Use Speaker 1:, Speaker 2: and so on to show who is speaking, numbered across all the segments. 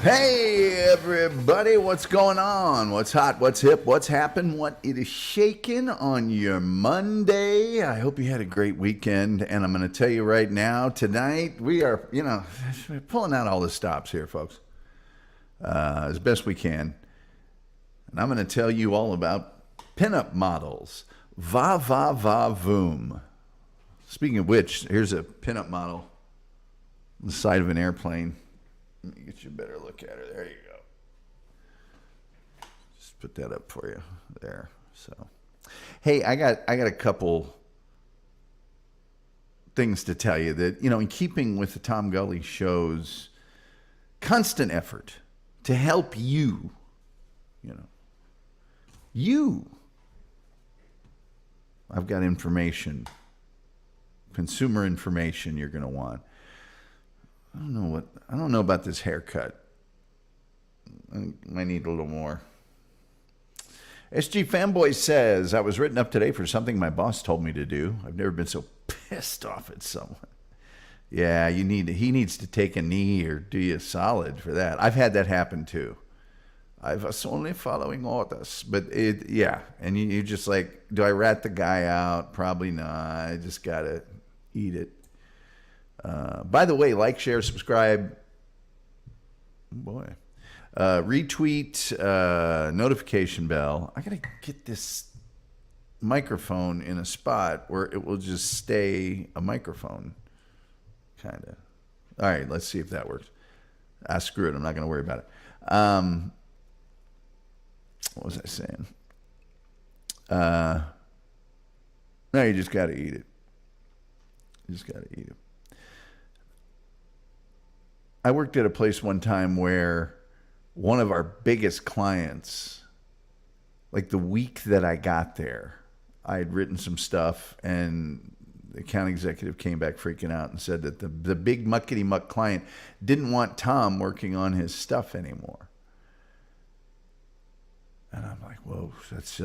Speaker 1: Hey everybody, what's going on? What's hot? What's hip? What's happened? What it is shaking on your Monday? I hope you had a great weekend, and I'm going to tell you right now, tonight we are, pulling out all the stops here, folks, as best we can, and I'm going to tell you all about pinup models. Va va va voom. Speaking of which, here's a pinup model on the side of an airplane. Let me get you a better look at her. There you go. Just put that up for you there. So, hey, I got a couple things to tell you that, in keeping with the Tom Gully Show's constant effort to help you, I've got information, consumer information you're going to want. I don't know about this haircut. I might need a little more. SG Fanboy says, I was written up today for something my boss told me to do. I've never been so pissed off at someone. Yeah, he needs to take a knee or do you a solid for that. I've had that happen too. I was only following orders. But and you just like, do I rat the guy out? Probably not. I just got to eat it. By the way, like, share, subscribe. Boy. Retweet, notification bell. I got to get this microphone in a spot where it will just stay a microphone. Kind of. All right, let's see if that works. Screw it. I'm not going to worry about it. What was I saying? No, you just got to eat it. You just got to eat it. I worked at a place one time where one of our biggest clients, like the week that I got there, I had written some stuff and the account executive came back freaking out and said that the big muckety muck client didn't want Tom working on his stuff anymore. And I'm like, whoa,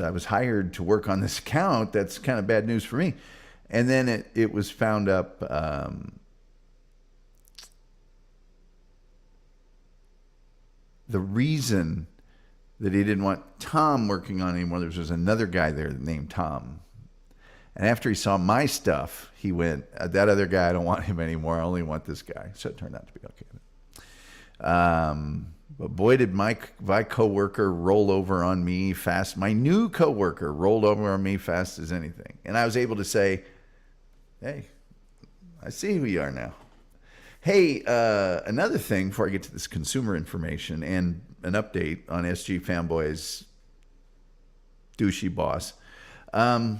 Speaker 1: I was hired to work on this account. That's kind of bad news for me. And then it was found up, the reason that he didn't want Tom working on anymore, there was another guy there named Tom. And after he saw my stuff, he went, that other guy, I don't want him anymore. I only want this guy. So it turned out to be okay. But boy, did my coworker roll over on me fast. My new coworker rolled over on me fast as anything. And I was able to say, hey, I see who you are now. Hey, another thing before I get to this consumer information and an update on SG Fanboy's douchey boss. The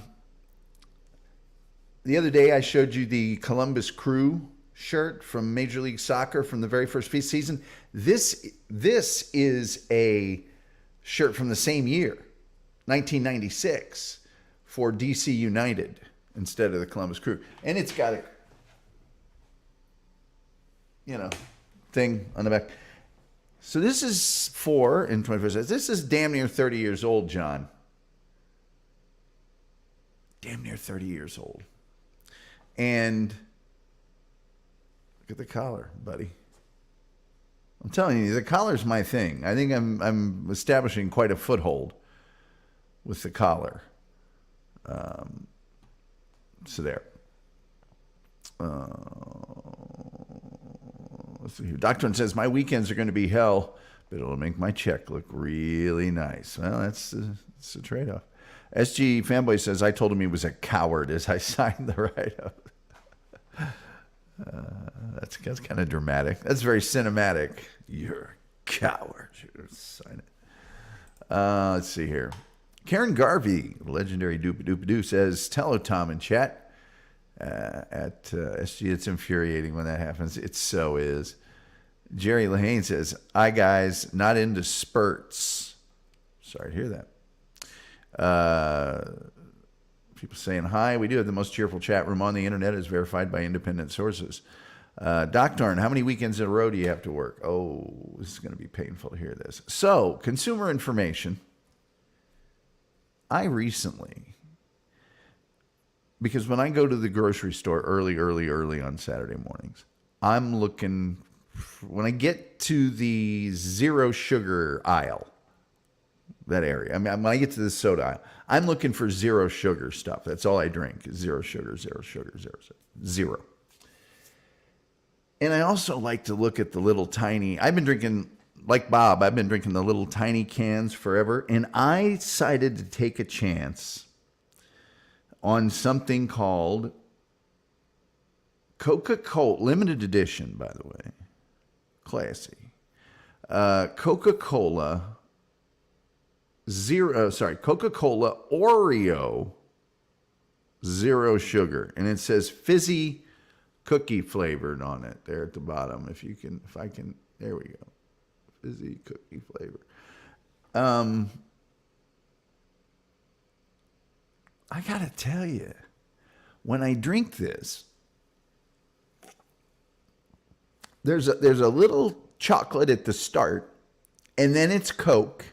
Speaker 1: other day I showed you the Columbus Crew shirt from Major League Soccer from the very first season. This is a shirt from the same year, 1996, for DC United instead of the Columbus Crew. And it's got a thing on the back. So this is in 21st. This is damn near 30 years old, John. Damn near 30 years old. And look at the collar, buddy. I'm telling you, the collar's my thing. I think I'm establishing quite a foothold with the collar. So there. Let's see here. Doctrine says my weekends are going to be hell, but it'll make my check look really nice. Well, that's a trade-off. SG Fanboy says I told him he was a coward as I signed the write-up. That's kind of dramatic. That's very cinematic. You're a coward. Sign it. Let's see here. Karen Garvey, legendary Doopa-Doopa-Doo, says, tell Tom in chat. At SG, it's infuriating when that happens. It so is. Jerry Lahane says, "Hi guys, not into spurts." Sorry to hear that. People saying hi. We do have the most cheerful chat room on the internet, as verified by independent sources. Doc Darn, how many weekends in a row do you have to work? Oh, this is going to be painful to hear this. So, consumer information. I recently, because when I go to the grocery store early on Saturday mornings, I'm looking when I get to the zero sugar aisle, that area. I mean, when I get to the soda aisle, I'm looking for zero sugar stuff. That's all I drink is zero sugar, zero sugar, zero sugar, zero. And I also like to look at the little tiny, I've been drinking, like Bob, I've been drinking the little tiny cans forever. And I decided to take a chance on something called Coca-Cola, limited edition, by the way. Classy. Coca-Cola Coca-Cola Oreo zero sugar. And it says fizzy cookie flavored on it there at the bottom. If I can, there we go. Fizzy cookie flavor. I gotta tell you, when I drink this, there's a little chocolate at the start, and then it's Coke,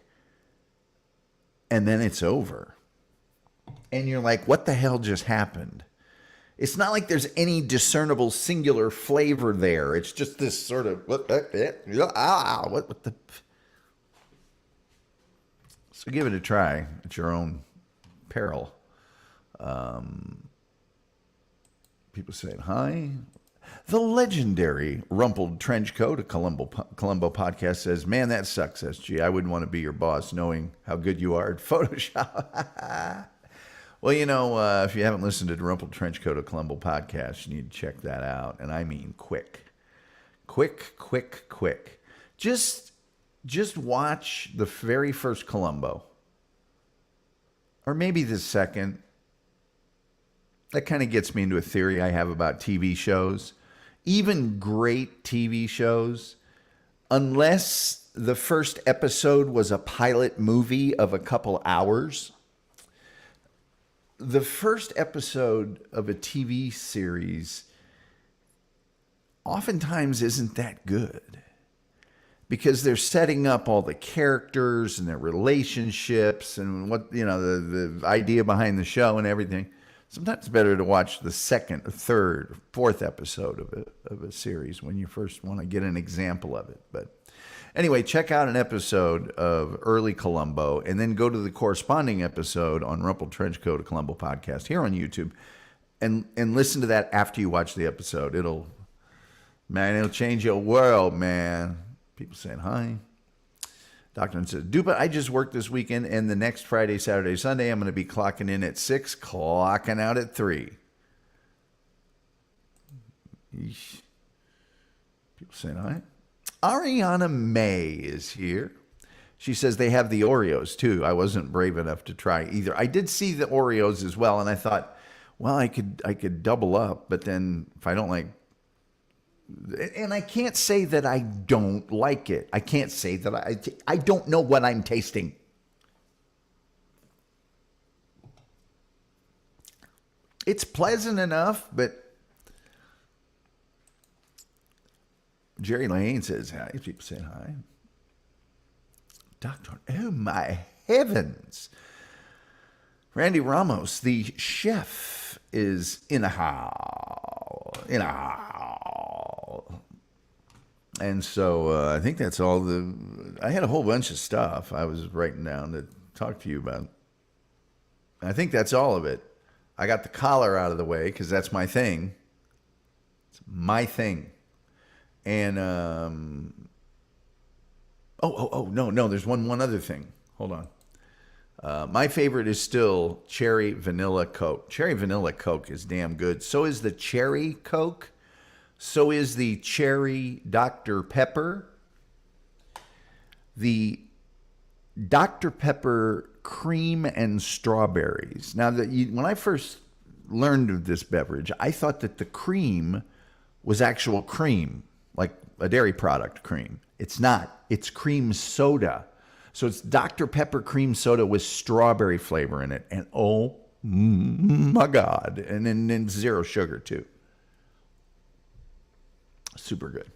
Speaker 1: and then it's over. And you're like, what the hell just happened? It's not like there's any discernible singular flavor there. It's just this sort of, what the... So give it a try at your own peril. People saying hi. The legendary Rumpled Trench Coat, a Columbo podcast, says, man, that sucks, SG. I wouldn't want to be your boss knowing how good you are at Photoshop. Well, you know, if you haven't listened to the Rumpled Trench Coat, a Columbo podcast, you need to check that out. And I mean quick. Quick. Just watch the very first Columbo. Or maybe the second. That kind of gets me into a theory I have about TV shows. Even great TV shows, unless the first episode was a pilot movie of a couple hours, the first episode of a TV series oftentimes isn't that good because they're setting up all the characters and their relationships and what, you know, the idea behind the show and everything. Sometimes it's better to watch the second, third, fourth episode of a series when you first want to get an example of it. But anyway, check out an episode of early Columbo and then go to the corresponding episode on Rumpled Trench Coat, a Columbo podcast here on YouTube and listen to that after you watch the episode. It'll change your world, man. People saying hi. Doctor says, Dupa, I just worked this weekend, and the next Friday, Saturday, Sunday, I'm going to be clocking in at 6, clocking out at 3. Eesh. People saying hi. Ariana May is here. She says they have the Oreos, too. I wasn't brave enough to try either. I did see the Oreos as well, and I thought, well, I could double up, but then if I don't like... And I can't say that I don't like it. I can't say that I don't know what I'm tasting. It's pleasant enough, but Jerry Lane says hi. People saying hi. Doctor, oh my heavens. Randy Ramos, the chef, is in a house. And so I think that's all I had a whole bunch of stuff I was writing down to talk to you about. I think that's all of it. I got the collar out of the way because that's my thing. It's my thing. And, no, there's one other thing. Hold on. My favorite is still Cherry Vanilla Coke. Cherry Vanilla Coke is damn good. So is the Cherry Coke. So is the Cherry Dr. Pepper. The Dr. Pepper cream and strawberries. Now, when I first learned of this beverage, I thought that the cream was actual cream, like a dairy product cream. It's not. It's cream soda. So it's Dr. Pepper cream soda with strawberry flavor in it. And oh my God. And then zero sugar too. Super good.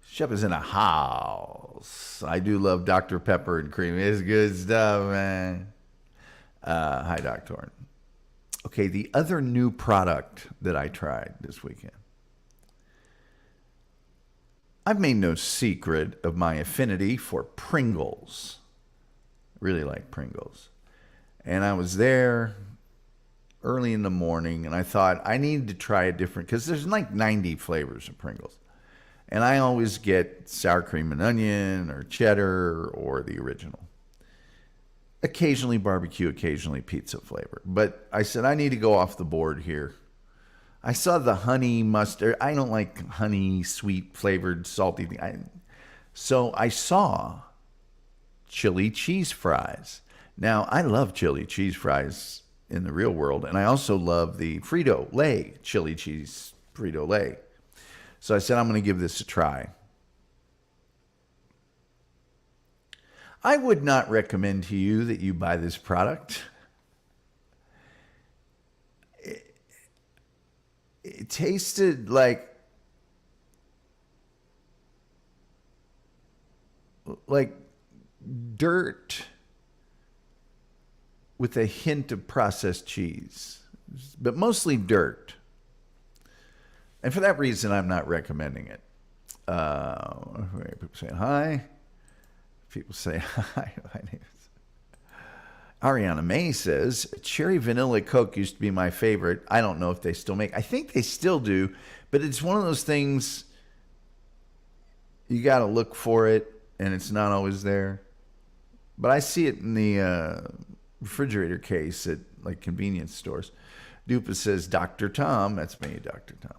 Speaker 1: Chef is in a house. I do love Dr. Pepper and cream. It's good stuff, man. Hi, Doctor. Okay, the other new product that I tried this weekend. I've made no secret of my affinity for Pringles. Really like Pringles. And I was there early in the morning, and I thought I needed to try a different, because there's like 90 flavors of Pringles. And I always get sour cream and onion or cheddar or the original. Occasionally barbecue, occasionally pizza flavor. But I said, I need to go off the board here. I saw the honey mustard. I don't like honey, sweet, flavored, salty thing. So I saw chili cheese fries. Now, I love chili cheese fries in the real world, and I also love the Frito-Lay chili cheese Frito-Lay. So I said, I'm going to give this a try. I would not recommend to you that you buy this product. It tasted like dirt with a hint of processed cheese, but mostly dirt. And for that reason, I'm not recommending it. People saying hi. People say hi. My name is Ariana May says, cherry vanilla Coke used to be my favorite. I don't know if they still make. I think they still do, but it's one of those things you got to look for it, and it's not always there. But I see it in the refrigerator case at like convenience stores. Dupa says, Dr. Tom. That's me, Dr. Tom.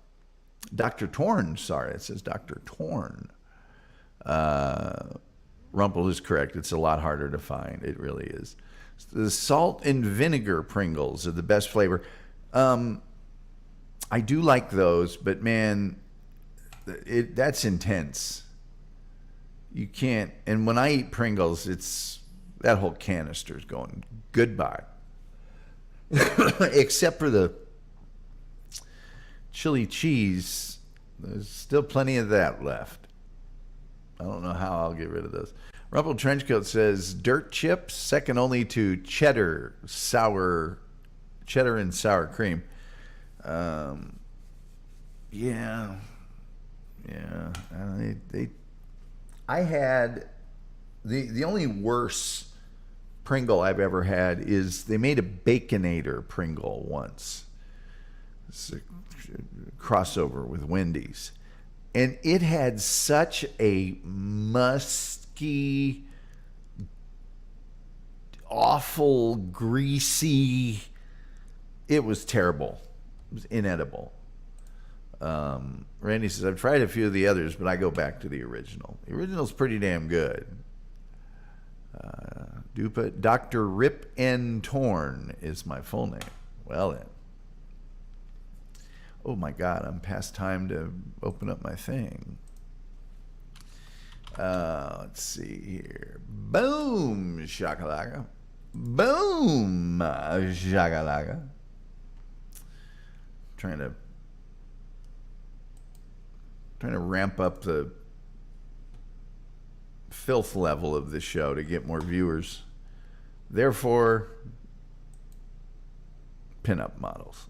Speaker 1: Dr. Torn, sorry, it says Dr. Torn. Rumple is correct. It's a lot harder to find. It really is. The salt and vinegar Pringles are the best flavor. I do like those, but man, that's intense. You can't. And when I eat Pringles, it's that whole canister's going goodbye. Except for the chili cheese, there's still plenty of that left. I don't know how I'll get rid of those. Rumpled Trenchcoat says, dirt chips, second only to cheddar and sour cream. Yeah. I had the only worse Pringle I've ever had is they made a Baconator Pringle once. It's a crossover with Wendy's. And it had such a musky, awful, greasy, it was terrible. It was inedible. Randy says, I've tried a few of the others, but I go back to the original. The original's pretty damn good. Dupa, Dr. Rip N. Torn is my full name. Well then. Oh my God, I'm past time to open up my thing. Let's see here. Boom, shakalaka. Boom, shakalaka. Trying to ramp up the filth level of this show to get more viewers. Therefore, pinup models.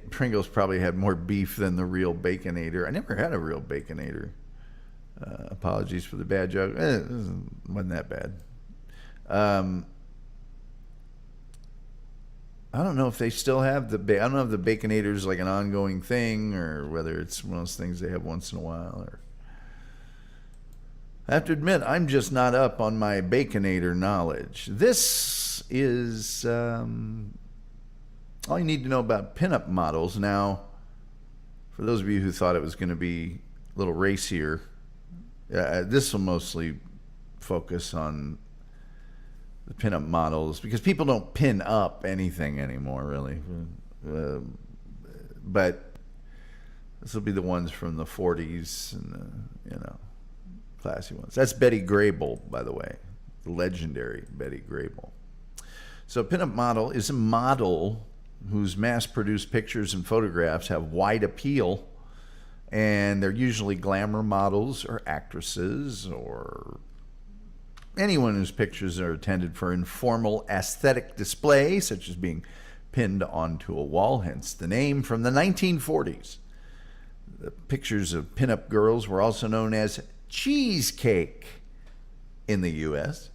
Speaker 1: Pringles probably had more beef than the real Baconator. I never had a real Baconator. Apologies for the bad joke. It wasn't that bad. I don't know if they still have I don't know if the Baconator's like an ongoing thing or whether it's one of those things they have once in a while. I have to admit, I'm just not up on my Baconator knowledge. This is all you need to know about pinup models. Now, for those of you who thought it was going to be a little racier, this will mostly focus on the pinup models because people don't pin up anything anymore, really. But this will be the ones from the 40s and the, classy ones. That's Betty Grable, by the way, the legendary Betty Grable. So a pinup model is a model whose mass-produced pictures and photographs have wide appeal, and they're usually glamour models or actresses or anyone whose pictures are intended for informal aesthetic display, such as being pinned onto a wall, hence the name from the 1940s. The pictures of pinup girls were also known as cheesecake in the U.S.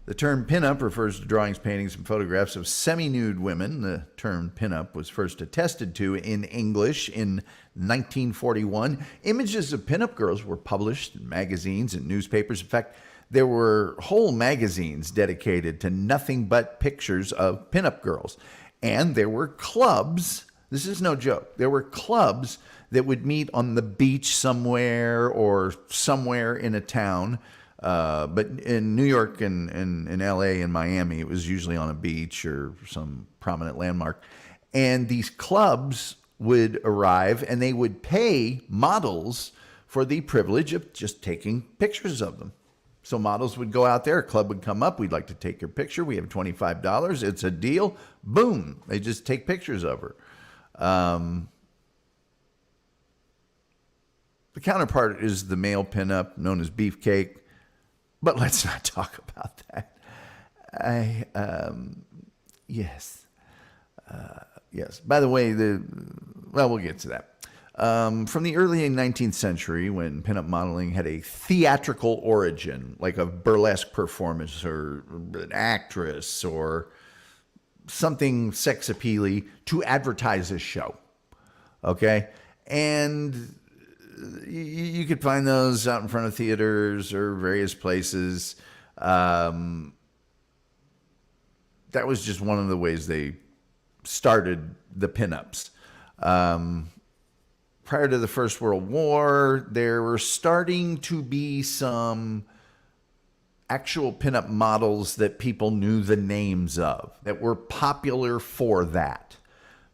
Speaker 1: The term pinup refers to drawings, paintings, and photographs of semi-nude women. The term pinup was first attested to in English in 1941. Images of pinup girls were published in magazines and newspapers. In fact, there were whole magazines dedicated to nothing but pictures of pinup girls. And there were clubs. This is no joke. There were clubs that would meet on the beach somewhere or somewhere in a town. But in New York and in LA and Miami, it was usually on a beach or some prominent landmark. And these clubs would arrive and they would pay models for the privilege of just taking pictures of them. So models would go out there, a club would come up, we'd like to take your picture, we have $25, it's a deal, boom, they just take pictures of her. The counterpart is the male pinup known as beefcake. But let's not talk about that. Yes. By the way, we'll get to that. From the early 19th century, when pinup modeling had a theatrical origin, like a burlesque performance or an actress or something sex appealing to advertise a show. Okay? And you could find those out in front of theaters or various places. That was just one of the ways they started the pinups. Prior to the First World War, there were starting to be some actual pinup models that people knew the names of, that were popular for that.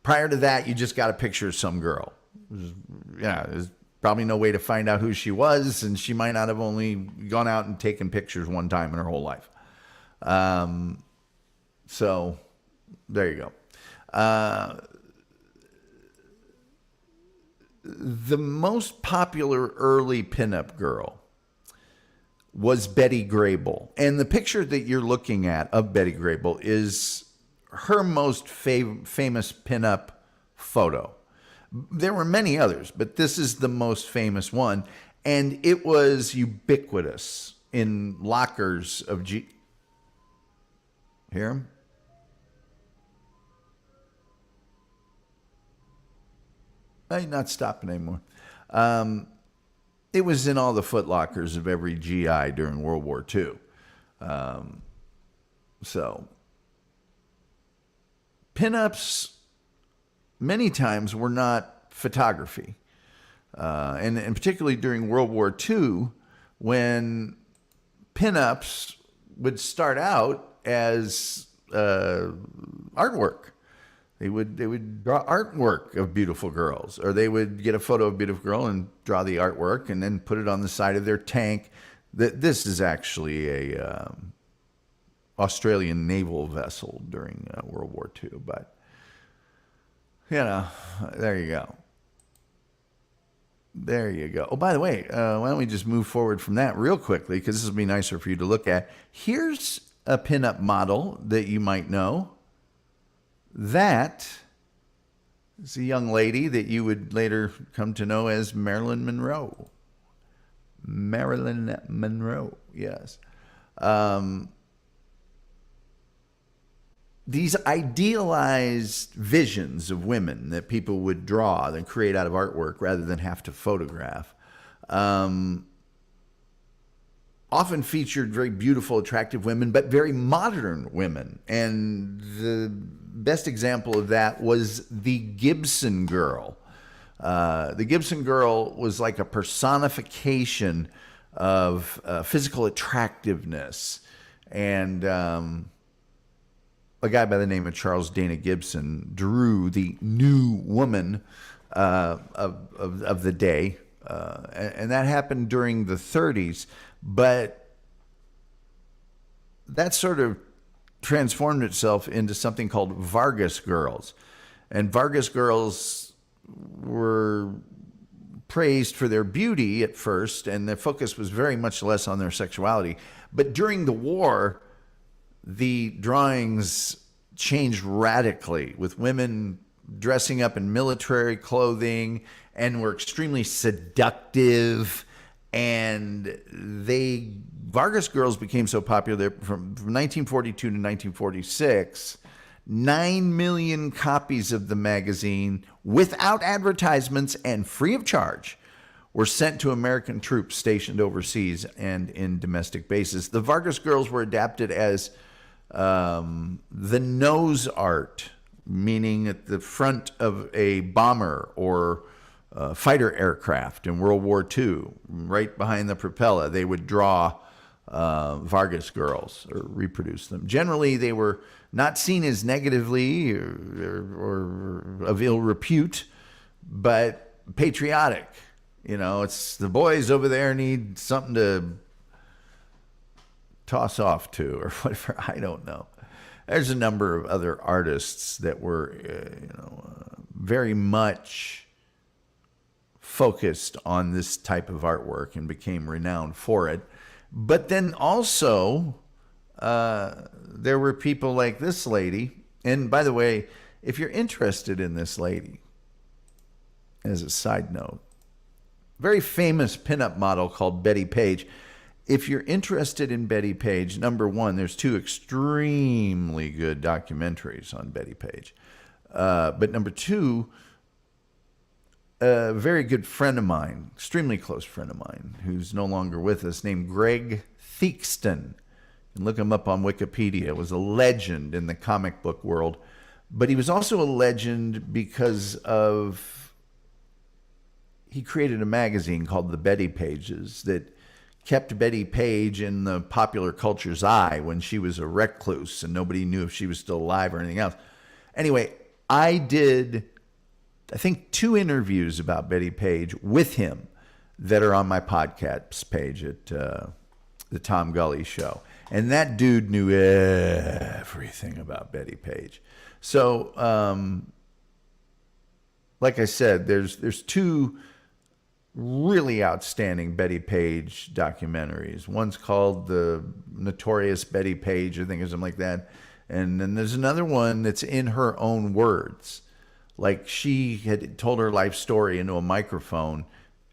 Speaker 1: Prior to that, you just got a picture of some girl. There's probably no way to find out who she was, and she might not have only gone out and taken pictures one time in her whole life. So there you go. The most popular early pinup girl was Betty Grable. And the picture that you're looking at of Betty Grable is her most famous pinup photo. There were many others, but this is the most famous one. And it was ubiquitous in lockers of Hear him? I'm not stopping anymore. It was in all the foot lockers of every GI during World War II. So, pinups many times were not photography. And particularly during World War II, when pinups would start out as artwork. They would draw artwork of beautiful girls, or they would get a photo of a beautiful girl and draw the artwork and then put it on the side of their tank. This is actually a Australian naval vessel during World War II, but there you go. There you go. Oh, by the way, why don't we just move forward from that real quickly, because this will be nicer for you to look at. Here's a pinup model that you might know. That is a young lady that you would later come to know as Marilyn Monroe. Marilyn Monroe, yes. These idealized visions of women that people would draw and create out of artwork rather than have to photograph often featured very beautiful, attractive women, but very modern women. And the best example of that was the Gibson girl. The Gibson girl was like a personification of physical attractiveness. And a guy by the name of Charles Dana Gibson drew the new woman of the day. And that happened during the 30s. But that sort of transformed itself into something called Vargas girls. And Vargas girls were praised for their beauty at first, and the focus was very much less on their sexuality. But during the war, the drawings changed radically, with women dressing up in military clothing and were extremely seductive. And Vargas Girls became so popular from 1942 to 1946. 9 million copies of the magazine, without advertisements and free of charge, were sent to American troops stationed overseas and in domestic bases. The Vargas Girls were adapted as the nose art, meaning at the front of a bomber or fighter aircraft in World War II, right behind the propeller, they would draw Vargas Girls or reproduce them. Generally, they were not seen as negatively or of ill repute, but patriotic. You know, it's the boys over there need something to toss off to or whatever. I don't know. There's a number of other artists that were, very much focused on this type of artwork and became renowned for it. But then also, there were people like this lady. And by the way, if you're interested in this lady, as a side note, very famous pinup model called Betty Page. If you're interested in Betty Page, number one, there's 2 extremely good documentaries on Betty Page. But number 2, a very good friend of mine, extremely close friend of mine, who's no longer with us, named Greg Theakston. And look him up on Wikipedia. Was a legend in the comic book world. But he was also a legend because he created a magazine called The Betty Pages that kept Betty Page in the popular culture's eye when she was a recluse and nobody knew if she was still alive or anything else. Anyway, I did, I think, 2 interviews about Betty Page with him that are on my podcast page at the Tom Gully Show. And that dude knew everything about Betty Page. So, like I said, there's 2 really outstanding Betty Page documentaries. One's called The Notorious Betty Page, I think, or something like that. And then there's another one that's in her own words. Like she had told her life story into a microphone,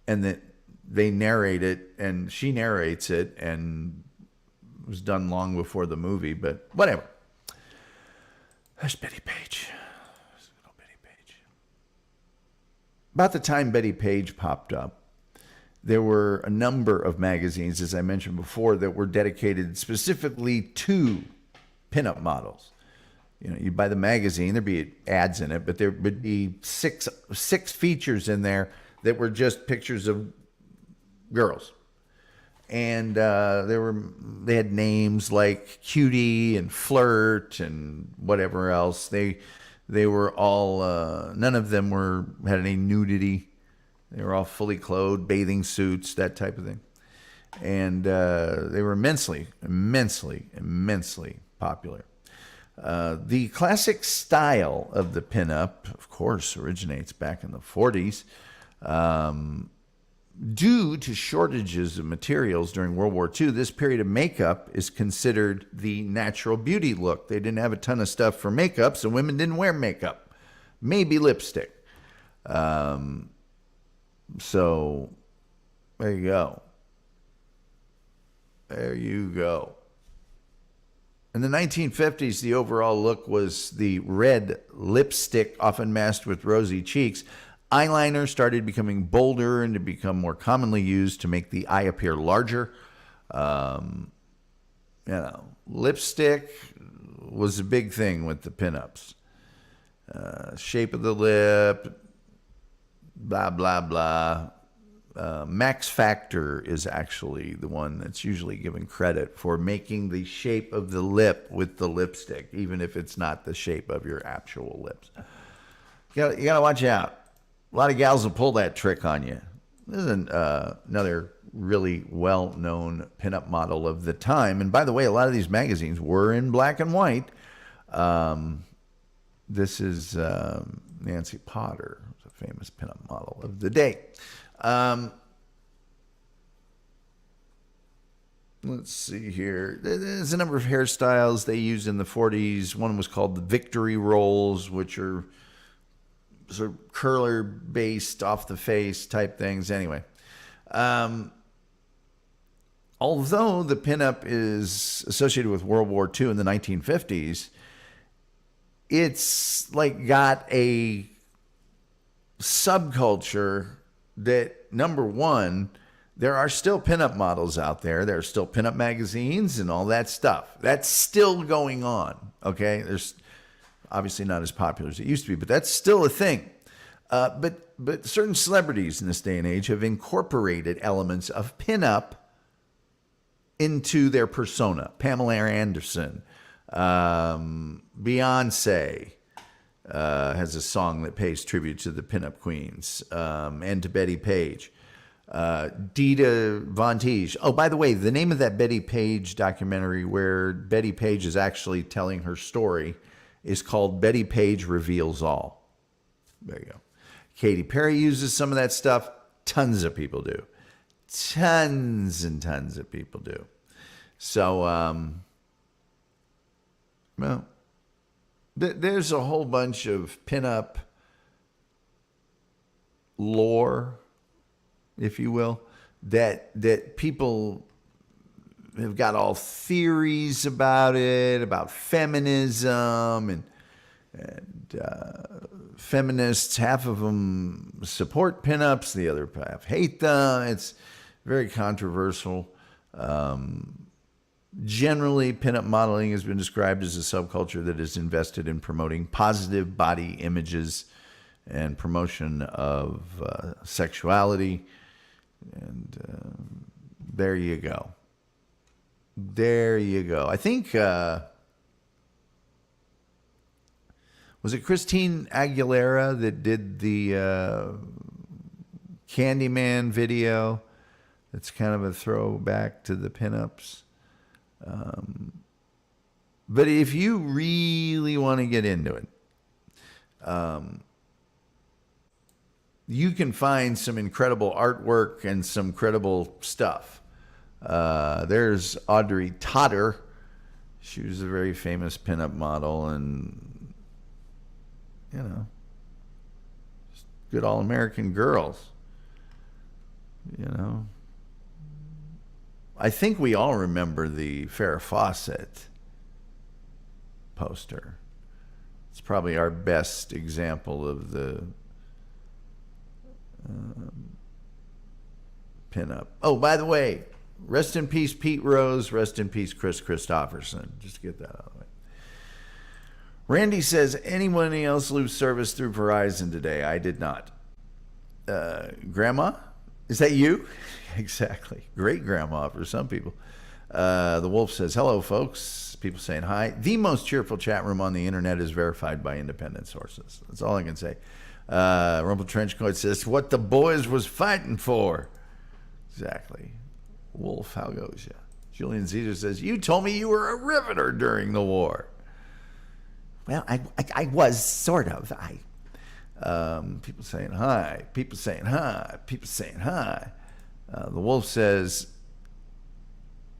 Speaker 1: and that they narrate it, and she narrates it, and it was done long before the movie, but whatever. That's Betty Page. About the time Betty Page popped up, there were a number of magazines, as I mentioned before, that were dedicated specifically to pinup models. You know, you'd buy the magazine, there'd be ads in it, but there would be six features in there that were just pictures of girls. And they had names like Cutie and Flirt and whatever else. They were all, none of them had any nudity. They were all fully clothed, bathing suits, that type of thing. And they were immensely popular. The classic style of the pinup, of course, originates back in the 40s. Due to shortages of materials during World War II, this period of makeup is considered the natural beauty look. They didn't have a ton of stuff for makeup, so women didn't wear makeup. Maybe lipstick. So, there you go. There you go. In the 1950s, the overall look was the red lipstick, often masked with rosy cheeks. Eyeliner started becoming bolder and to become more commonly used to make the eye appear larger. Lipstick was a big thing with the pinups. Shape of the lip, blah, blah, blah. Max Factor is actually the one that's usually given credit for making the shape of the lip with the lipstick, even if it's not the shape of your actual lips. You gotta watch out. A lot of gals will pull that trick on you. This is another really well-known pinup model of the time. And by the way, a lot of these magazines were in black and white. This is Nancy Potter, who's a famous pinup model of the day. let's see here. There's a number of hairstyles they used in the 40s. One was called the Victory Rolls, which are sort of curler based off the face type things. Anyway, although the pinup is associated with World War II in the 1950s, it's like got a subculture that, number one, there are still pinup models out there. There are still pinup magazines and all that stuff. That's still going on, okay? There's obviously not as popular as it used to be, but that's still a thing. But certain celebrities in this day and age have incorporated elements of pinup into their persona. Pamela Anderson, Beyonce has a song that pays tribute to the pinup queens, and to Betty Page. Dita Von Teese. Oh, by the way, the name of that Betty Page documentary where Betty Page is actually telling her story is called Betty Page Reveals All. There you go. Katy Perry uses some of that stuff. Tons of people do. Tons and tons of people do. So, well, there's a whole bunch of pinup lore, if you will, that people have got all theories about it, about feminism, and feminists, half of them support pinups, the other half hate them. It's very controversial. Generally, pinup modeling has been described as a subculture that is invested in promoting positive body images and promotion of sexuality. And there you go. There you go. I think, was it Christine Aguilera that did the Candyman video? That's kind of a throwback to the pinups. But if you really want to get into it, you can find some incredible artwork and some credible stuff. There's Audrey Totter. She was a very famous pinup model, and, you know, just good all-American girls. You know, I think we all remember the Farrah Fawcett poster. It's probably our best example of the pinup. Oh, by the way, rest in peace, Pete Rose. Rest in peace, Chris Christopherson. Just to get that out of the way. Randy says, anyone else lose service through Verizon today? I did not. Grandma? Is that you? Exactly. Great grandma for some people. The Wolf says, hello, folks. People saying hi. The most cheerful chat room on the internet is verified by independent sources. That's all I can say. Rumple Trenchcoat says, what the boys was fighting for. Exactly. Wolf, how goes ya? Julian Caesar says, you told me you were a riveter during the war. Well, I was, sort of. People saying hi. People saying hi. People saying hi. The Wolf says,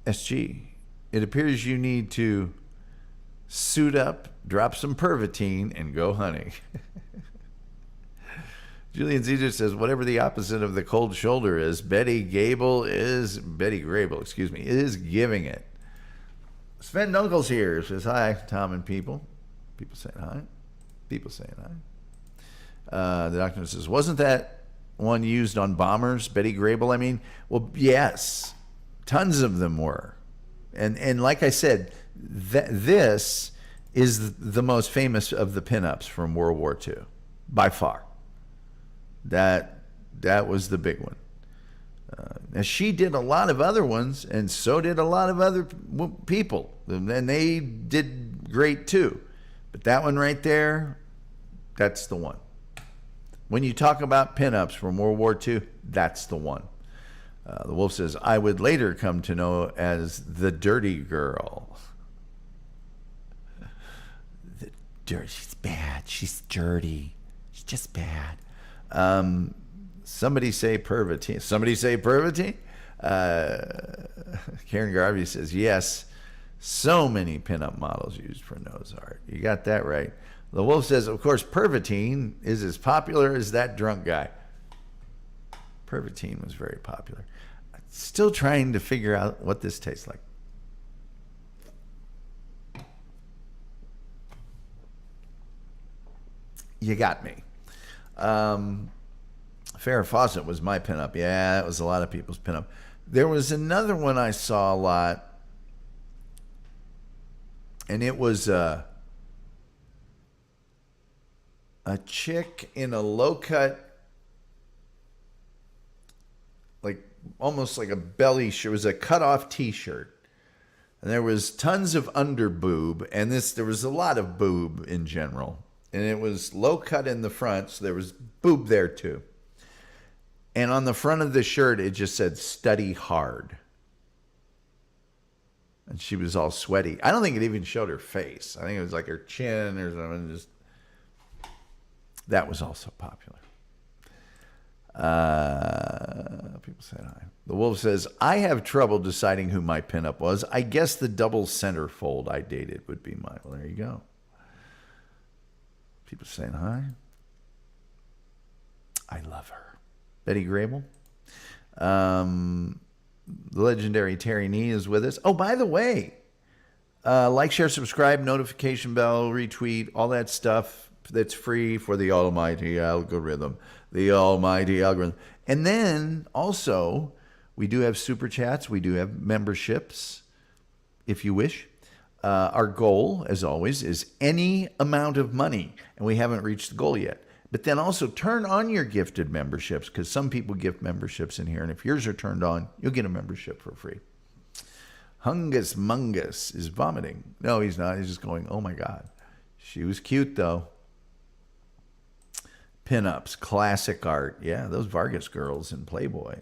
Speaker 1: SG, it appears you need to suit up, drop some Pervitine, and go hunting. Julian Caesar says, whatever the opposite of the cold shoulder is, Betty Grable is giving it. Sven Nunkles here says, hi, Tom and people. People saying hi. People saying hi. The doctor says, wasn't that one used on bombers, Betty Grable? I mean, well, yes, tons of them were. And like I said, this is the most famous of the pinups from World War II, by far. That was the big one. Now she did a lot of other ones, and so did a lot of other people, and they did great too. But that one right there, that's the one. When you talk about pinups from World War II, that's the one. The Wolf says, I would later come to know as the dirty girl. The dirty, she's bad. She's dirty. She's just bad. Somebody say Pervitine. Somebody say Pervitine? Karen Garvey says, yes, so many pinup models used for nose art. You got that right. The Wolf says, of course, Pervitine is as popular as that drunk guy. Pervitine was very popular. Still trying to figure out what this tastes like. You got me. Farrah Fawcett was my pinup. Yeah, that was a lot of people's pinup. There was another one I saw a lot, and it was a chick in a low-cut, like almost like a belly shirt. It was a cut-off T-shirt, and there was tons of under boob, and there was a lot of boob in general. And it was low cut in the front, so there was boob there too. And on the front of the shirt, it just said, study hard. And she was all sweaty. I don't think it even showed her face. I think it was like her chin or something. That was also popular. People said hi. The Wolf says, I have trouble deciding who my pinup was. I guess the double centerfold I dated would be mine. Well, there you go. People saying hi. I love her. Betty Grable. The legendary Terry Nee is with us. Oh, by the way, like, share, subscribe, notification bell, retweet, all that stuff that's free for the almighty algorithm. The almighty algorithm. And then also, we do have super chats. We do have memberships, if you wish. Our goal, as always, is any amount of money, and we haven't reached the goal yet. But then also turn on your gifted memberships, because some people gift memberships in here, and if yours are turned on, you'll get a membership for free. Hungus Mungus is vomiting. No, he's not. He's just going, oh my God. She was cute, though. Pinups, classic art. Yeah, those Vargas girls in Playboy.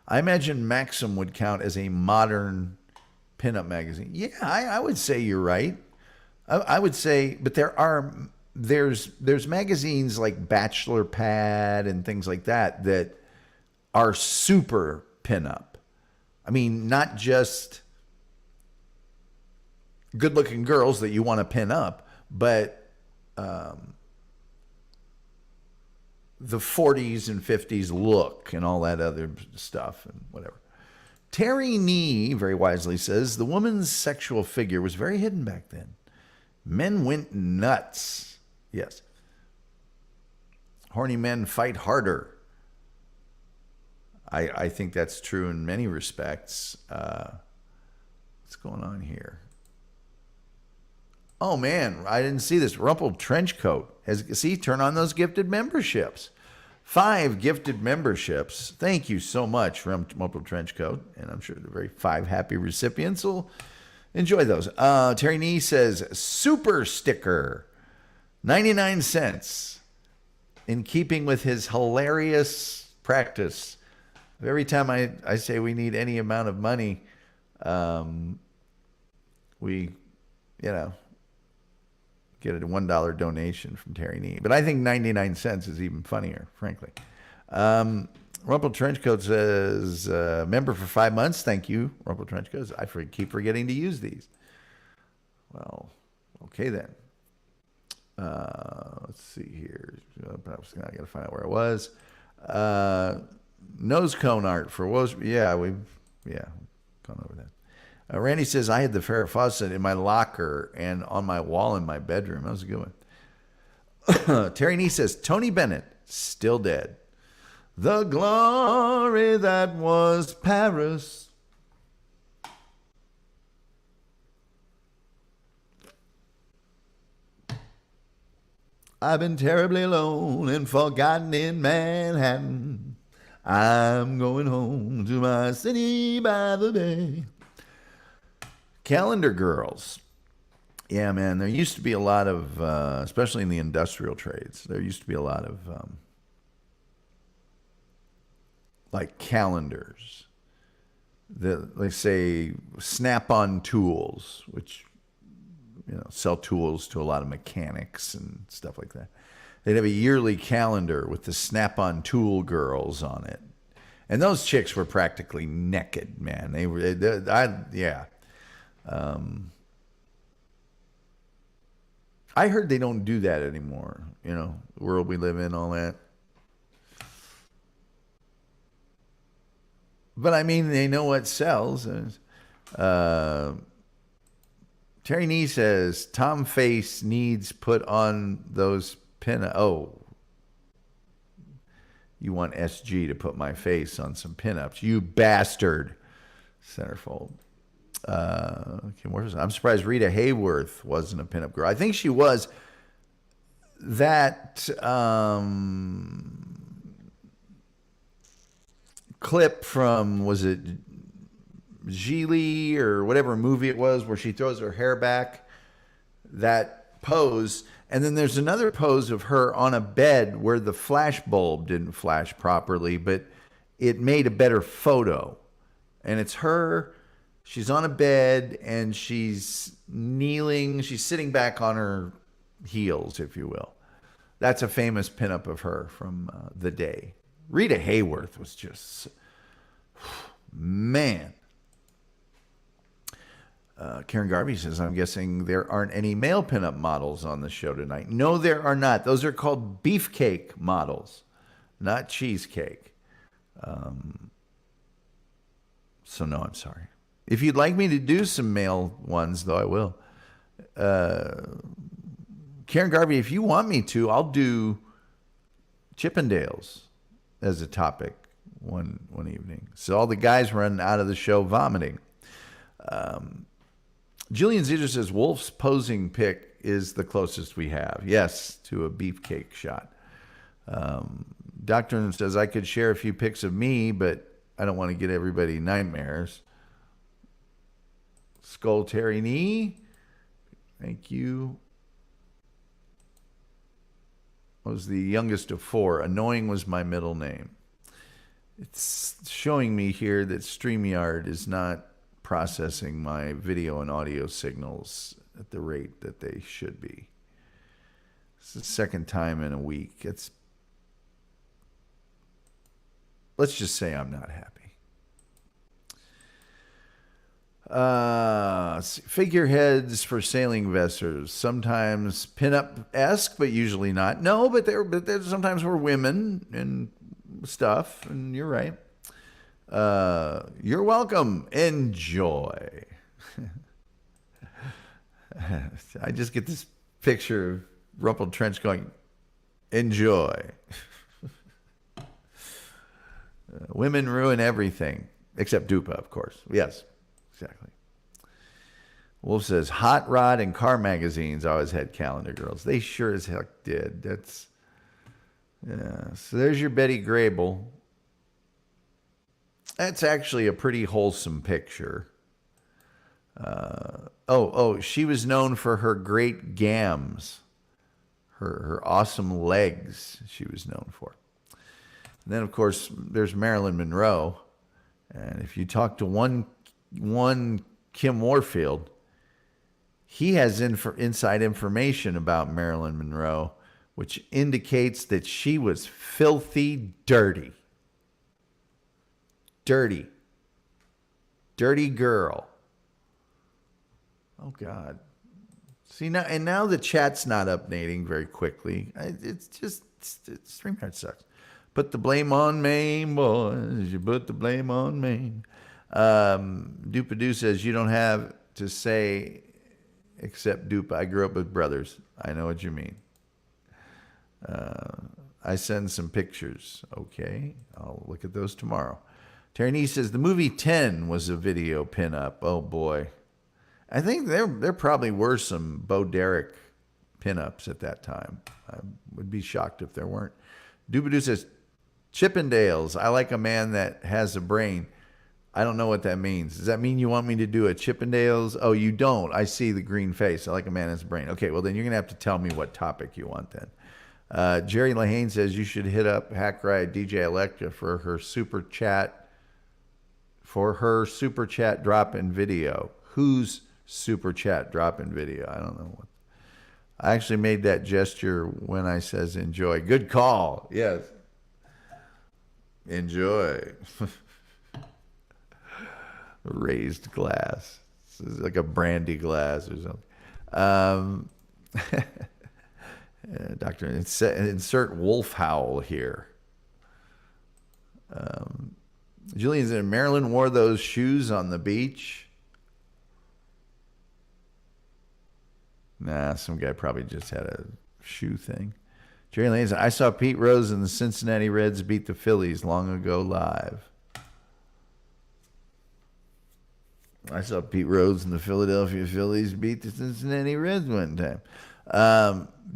Speaker 1: I imagine Maxim would count as a modern pinup magazine. Yeah, I would say you're right. I would say, but there's magazines like Bachelor Pad and things like that are super pinup. I mean, not just good-looking girls that you want to pin up, but the 40s and 50s look and all that other stuff and whatever. Terry Nee very wisely says, the woman's sexual figure was very hidden back then. Men went nuts. Yes. Horny men fight harder. I think that's true in many respects. What's going on here? Oh, man, I didn't see this. Rumpled Trench Coat. Turn on those gifted memberships. 5 gifted memberships. Thank you so much, Rumpled Trench Coat. And I'm sure the very 5 happy recipients will enjoy those. Terry Nee says, super sticker, 99 cents. In keeping with his hilarious practice, every time I say we need any amount of money, we, get a $1 donation from Terry Nee. But I think 99 cents is even funnier, frankly. Rumpled Trenchcoat says, member for 5 months. Thank you, Rumpled Trenchcoat. I keep forgetting to use these. Well, okay then. Let's see here. I got to find out where I was. Nose cone art for Woes. Yeah, we've gone over that. Randy says, I had the Farrah Fawcett in my locker and on my wall in my bedroom. That was a good one. Terry Nee says, Tony Bennett, still dead. The glory that was Paris. I've been terribly alone and forgotten in Manhattan. I'm going home to my city by the bay. Calendar girls. Yeah, man, there used to be a lot of, especially in the industrial trades, there used to be a lot of, like calendars. They say Snap-on Tools, which, sell tools to a lot of mechanics and stuff like that. They'd have a yearly calendar with the Snap-on Tool girls on it. And those chicks were practically naked, man. They were, yeah. I heard they don't do that anymore. You know, the world we live in, all that. But I mean, they know what sells. Terry Nee says Tom Face needs put on those pin. Oh, you want SG to put my face on some pinups? You bastard. Centerfold. Okay, where was I? I'm surprised Rita Hayworth wasn't a pinup girl. I think she was. That clip from, was it Geely or whatever movie it was, where she throws her hair back, that pose. And then there's another pose of her on a bed where the flash bulb didn't flash properly, but it made a better photo. And it's her, she's on a bed and she's kneeling, she's sitting back on her heels, if you will. That's a famous pinup of her from the day. Rita Hayworth was just, man. Karen Garvey says, I'm guessing there aren't any male pinup models on the show tonight. No, there are not. Those are called beefcake models, not cheesecake. So no, I'm sorry. If you'd like me to do some male ones, though, I will. Karen Garvey, if you want me to, I'll do Chippendales as a topic one evening. So all the guys run out of the show vomiting. Julian Zeder says Wolf's posing pic is the closest we have. Yes, to a beefcake shot. Doctrine says I could share a few pics of me, but I don't want to get everybody nightmares. Skull Terry Nee, thank you. I was the youngest of 4. Annoying was my middle name. It's showing me here that StreamYard is not processing my video and audio signals at the rate that they should be. It's the second time in a week. Let's just say I'm not happy. Figureheads for sailing vessels, sometimes pinup-esque, but usually not. No, but there sometimes were women and stuff, and you're right. You're welcome. Enjoy. I just get this picture of rumpled trench going, enjoy. Women ruin everything, except Dupa, of course. Yes, exactly. Wolf says, Hot Rod and car magazines always had calendar girls. They sure as heck did. Yeah. So there's your Betty Grable. That's actually a pretty wholesome picture. She was known for her great gams. Her awesome legs she was known for. And then, of course, there's Marilyn Monroe. And if you talk to one Kim Warfield, he has inside information about Marilyn Monroe, which indicates that she was filthy dirty. Dirty girl. Oh, God. See, now the chat's not updating very quickly. StreamYard sucks. Put the blame on Maine, boys. You put the blame on Maine. Dupadoo says, you don't have to say except Dupa. I grew up with brothers. I know what you mean. I send some pictures. Okay. I'll look at those tomorrow. Terry Nee says, the movie 10 was a video pinup. Oh, boy. I think there probably were some Bo Derek pinups at that time. I would be shocked if there weren't. Dupadoo says, Chippendales. I like a man that has a brain. I don't know what that means. Does that mean you want me to do a Chippendales? Oh, you don't. I see the green face. I like a man that has a brain. Okay, well, then you're going to have to tell me what topic you want then. Jerry Lahane says you should hit up Hack Ride DJ Electra for her super chat drop-in video. Whose super chat drop-in video? I don't know what. I actually made that gesture when I says enjoy. Good call. Yes. Enjoy. Raised glass. This is like a brandy glass or something. Doctor, insert wolf howl here. Julian's in Maryland, wore those shoes on the beach. Nah, some guy probably just had a shoe thing. Jerry Lane said, I saw Pete Rose and the Cincinnati Reds beat the Phillies long ago live. I saw Pete Rose and the Philadelphia Phillies beat the Cincinnati Reds one time.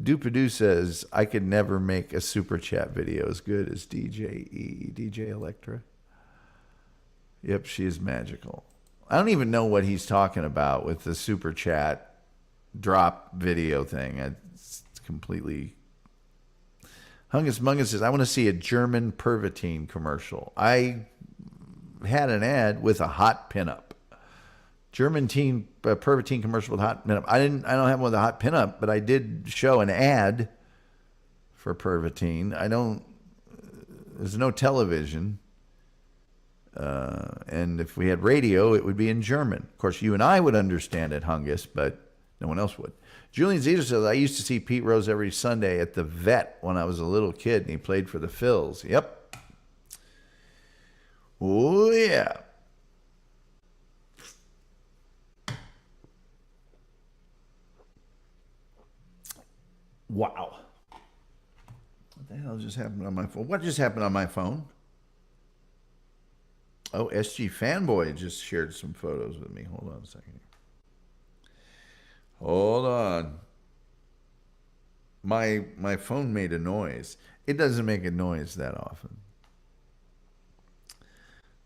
Speaker 1: Dupadoo says, I could never make a super chat video as good as DJ Electra. Yep, she is magical. I don't even know what he's talking about with the super chat drop video thing. It's completely... Hungus Mungus says, I want to see a German Pervitine commercial. I had an ad with a hot pinup. German Pervitine commercial with hot pinup. I don't have one with a hot pinup, but I did show an ad for Pervitine. There's no television. And if we had radio, it would be in German. Of course, you and I would understand it, Hungus, but no one else would. Julian Zito says, I used to see Pete Rose every Sunday at the Vet when I was a little kid, and he played for the Phils. Yep. Oh, yeah. Wow. What the hell just happened on my phone? What just happened on my phone? Oh, SG Fanboy just shared some photos with me. Hold on a second. Hold on. My phone made a noise. It doesn't make a noise that often.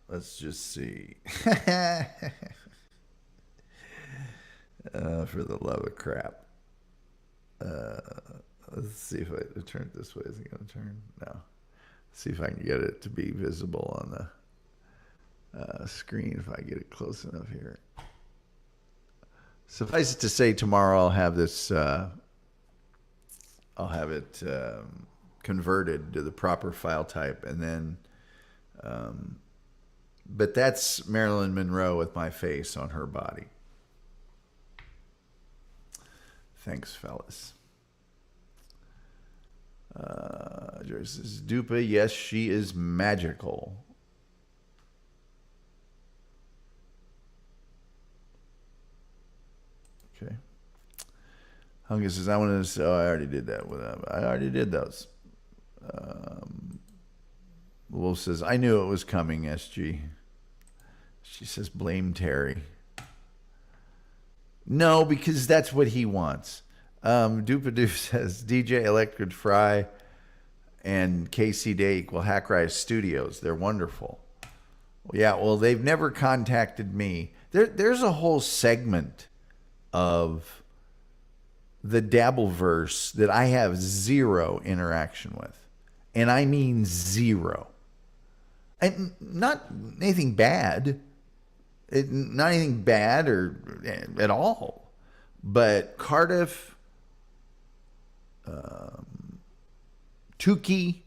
Speaker 1: Let's just see. For the love of crap. Let's see if I turn it this way. Is it going to turn? No. Let's see if I can get it to be visible on the screen if I get it close enough here. Suffice it to say, tomorrow I'll have this. I'll have it converted to the proper file type, and then. But that's Marilyn Monroe with my face on her body. Thanks, fellas. Joyce says, Dupa, yes, she is magical. Okay. Hungus says, I want to. Oh, I already did that. I already did those. Wolf says, I knew it was coming, SG. She says, blame Terry. No, because that's what he wants. Dupadoo says, DJ Electric Fry and KC Day equal Hack Rise Studios. They're wonderful. Yeah, well, they've never contacted me. There's a whole segment of the Dabbleverse that I have zero interaction with. And I mean zero. And not anything bad. Not anything bad or at all. But Cardiff, Tukey,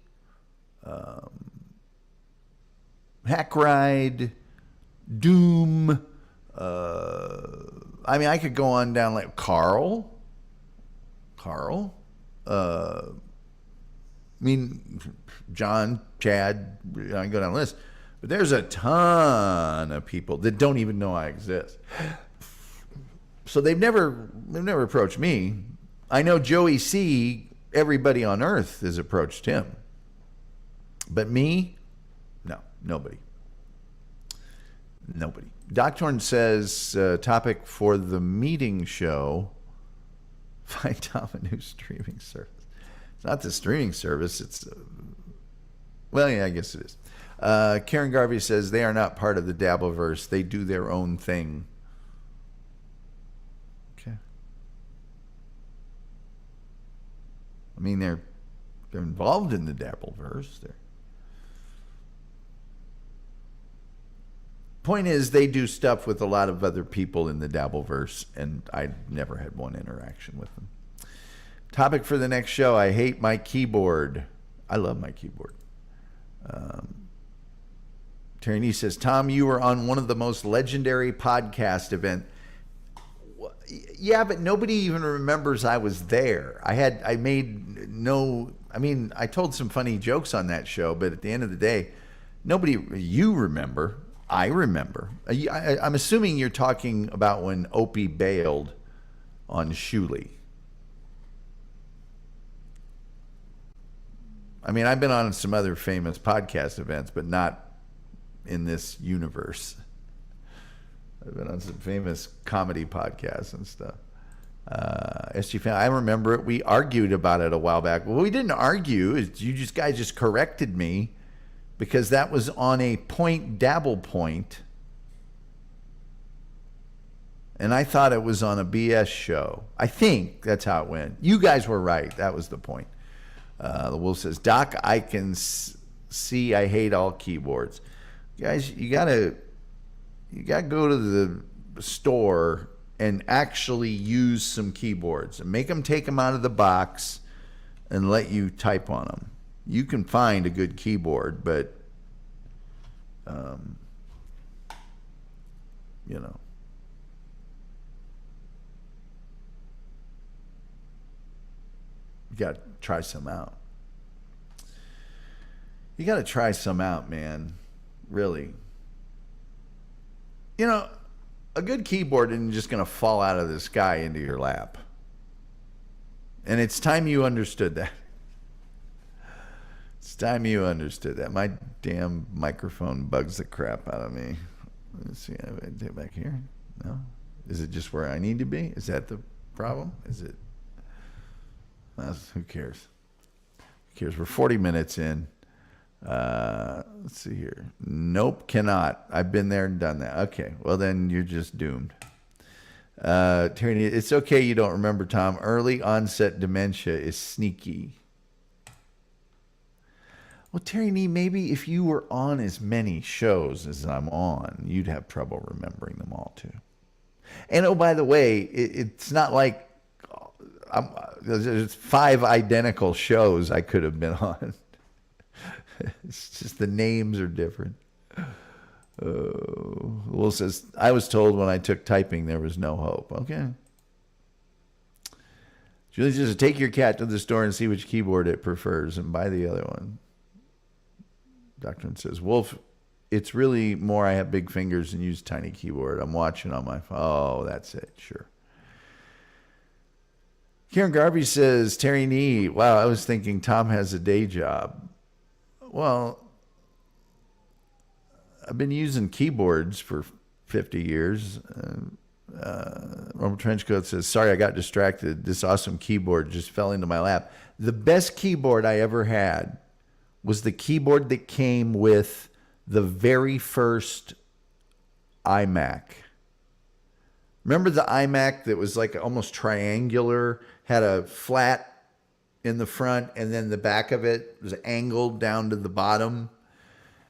Speaker 1: Hack Ride, Doom. I mean, I could go on down like Carl. I mean, John, Chad, I can go down the list. But there's a ton of people that don't even know I exist. So they've never approached me. I know Joey C., everybody on earth has approached him. But me? No, nobody. Doc Torn says, topic for the meeting show, find Tom a new streaming service. It's not the streaming service, it's... well, yeah, I guess it is. Karen Garvey says, they are not part of the Dabbleverse. They do their own thing. Okay. I mean, they're involved in the Dabbleverse. Point is, they do stuff with a lot of other people in the Dabbleverse, and I never had one interaction with them. Topic for the next show, I hate my keyboard. I love my keyboard. Terry says, Tom, you were on one of the most legendary podcast events. Yeah, but nobody even remembers I was there. I told some funny jokes on that show, but at the end of the day, you remember. I remember. I'm assuming you're talking about when Opie bailed on Shuley. I mean, I've been on some other famous podcast events, but not in this universe. I've been on some famous comedy podcasts and stuff. SG fan, I remember it. We argued about it a while back. Well, we didn't argue. You guys just corrected me because that was on a Point Dabble Point. And I thought it was on a BS show. I think that's how it went. You guys were right. That was the point. The Wolf says, Doc, I can see I hate all keyboards. Guys, you gotta go to the store and actually use some keyboards and make them take them out of the box and let you type on them. You can find a good keyboard, but you know. You got to try some out. You got to try some out, man. Really. You know, a good keyboard isn't just going to fall out of the sky into your lap. And it's time you understood that. It's time you understood that. My damn microphone bugs the crap out of me. Let's see. I take it back here. No? Is it just where I need to be? Is that the problem? Is it? Who cares? Who cares? We're 40 minutes in. Let's see here. Nope, cannot. I've been there and done that. Okay, well then you're just doomed. Terry, it's okay you don't remember, Tom. Early onset dementia is sneaky. Well, Terry, maybe if you were on as many shows as I'm on, you'd have trouble remembering them all too. And oh, by the way, it's not like there's 5 identical shows I could have been on. It's just the names are different. Will says, I was told when I took typing there was no hope. Okay. Julie says, take your cat to the store and see which keyboard it prefers and buy the other one. Doctrine says, Wolf, it's really more I have big fingers and use tiny keyboard. I'm watching on my phone. Oh, that's it. Sure. Karen Garvey says, Terry Nee, wow, I was thinking Tom has a day job. Well, I've been using keyboards for 50 years. Roman Trenchcoat says, sorry, I got distracted. This awesome keyboard just fell into my lap. The best keyboard I ever had was the keyboard that came with the very first iMac. Remember the iMac that was like almost triangular, had a flat in the front, and then the back of it was angled down to the bottom?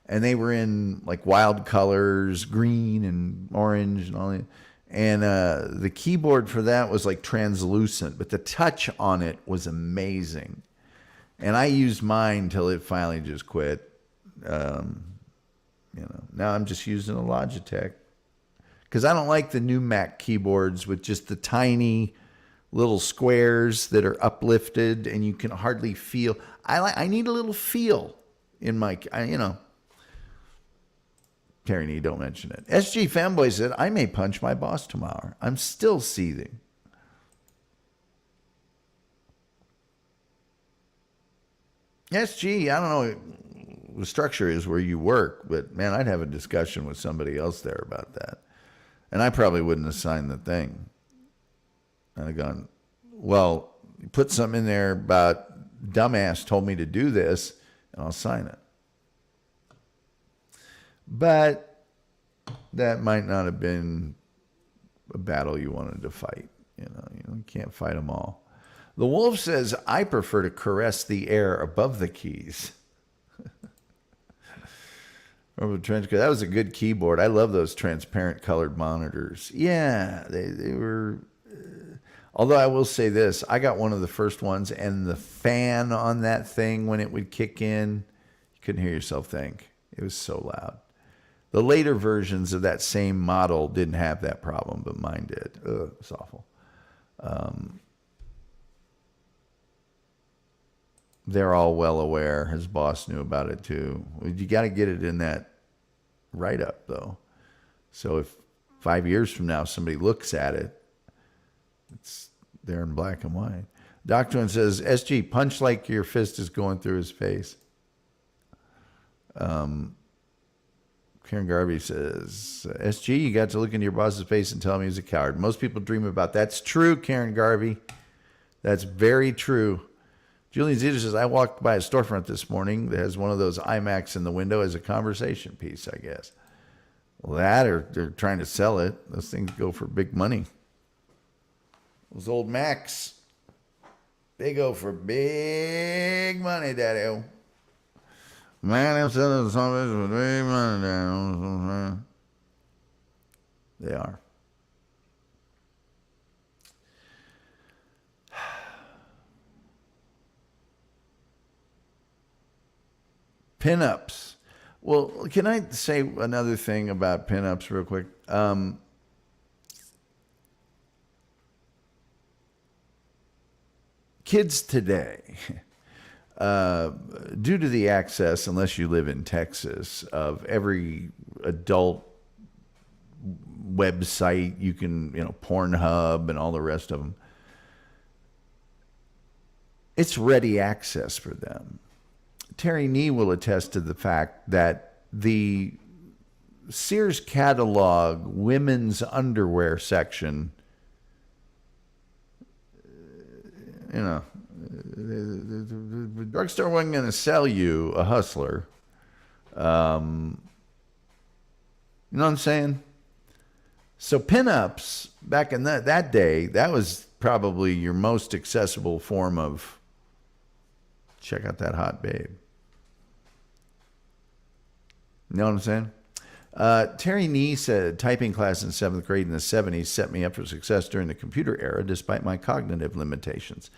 Speaker 1: And they were in like wild colors, green and orange and all that. And the keyboard for that was like translucent, but the touch on it was amazing. And I used mine till it finally just quit. Now I'm just using a Logitech because I don't like the new Mac keyboards with just the tiny little squares that are uplifted and you can hardly feel. I need a little feel in my, Terry Nee, don't mention it. SG Fanboy said, I may punch my boss tomorrow. I'm still seething. SG, I don't know what the structure is where you work, but man, I'd have a discussion with somebody else there about that. And I probably wouldn't have signed the thing. And I'd gone, well, you put something in there about dumbass told me to do this, and I'll sign it. But that might not have been a battle you wanted to fight. You can't fight them all. The Wolf says, I prefer to caress the air above the keys. That was a good keyboard. I love those transparent colored monitors. Yeah, they were. Although I will say this, I got one of the first ones, and the fan on that thing, when it would kick in, you couldn't hear yourself think. It was so loud. The later versions of that same model didn't have that problem, but mine did. Ugh, it's awful. They're all well aware. His boss knew about it too. You got to get it in that write-up, though. So if 5 years from now somebody looks at it, it's there in black and white. Doctor one says, SG, punch like your fist is going through his face. Karen Garvey says, SG, you got to look into your boss's face and tell him he's a coward. Most people dream about that. That's true, Karen Garvey. That's very true. Julian Zeta says, I walked by a storefront this morning that has one of those iMacs in the window as a conversation piece, I guess. Well, that or they're trying to sell it. Those things go for big money. Those old Macs, they go for big money, Daddy. Man, I'm selling something with big money, Daddy. They are. Pinups. Well, can I say another thing about pinups real quick? Kids today, due to the access, unless you live in Texas, of every adult website, you can, Pornhub and all the rest of them, it's ready access for them. Terry Nee will attest to the fact that the Sears catalog women's underwear section, the drugstore wasn't going to sell you a Hustler. You know what I'm saying? So pinups, back in that day, that was probably your most accessible form of check out that hot babe. You know what I'm saying? Terry Nee said, typing class in 7th grade in the 70s set me up for success during the computer era, despite my cognitive limitations.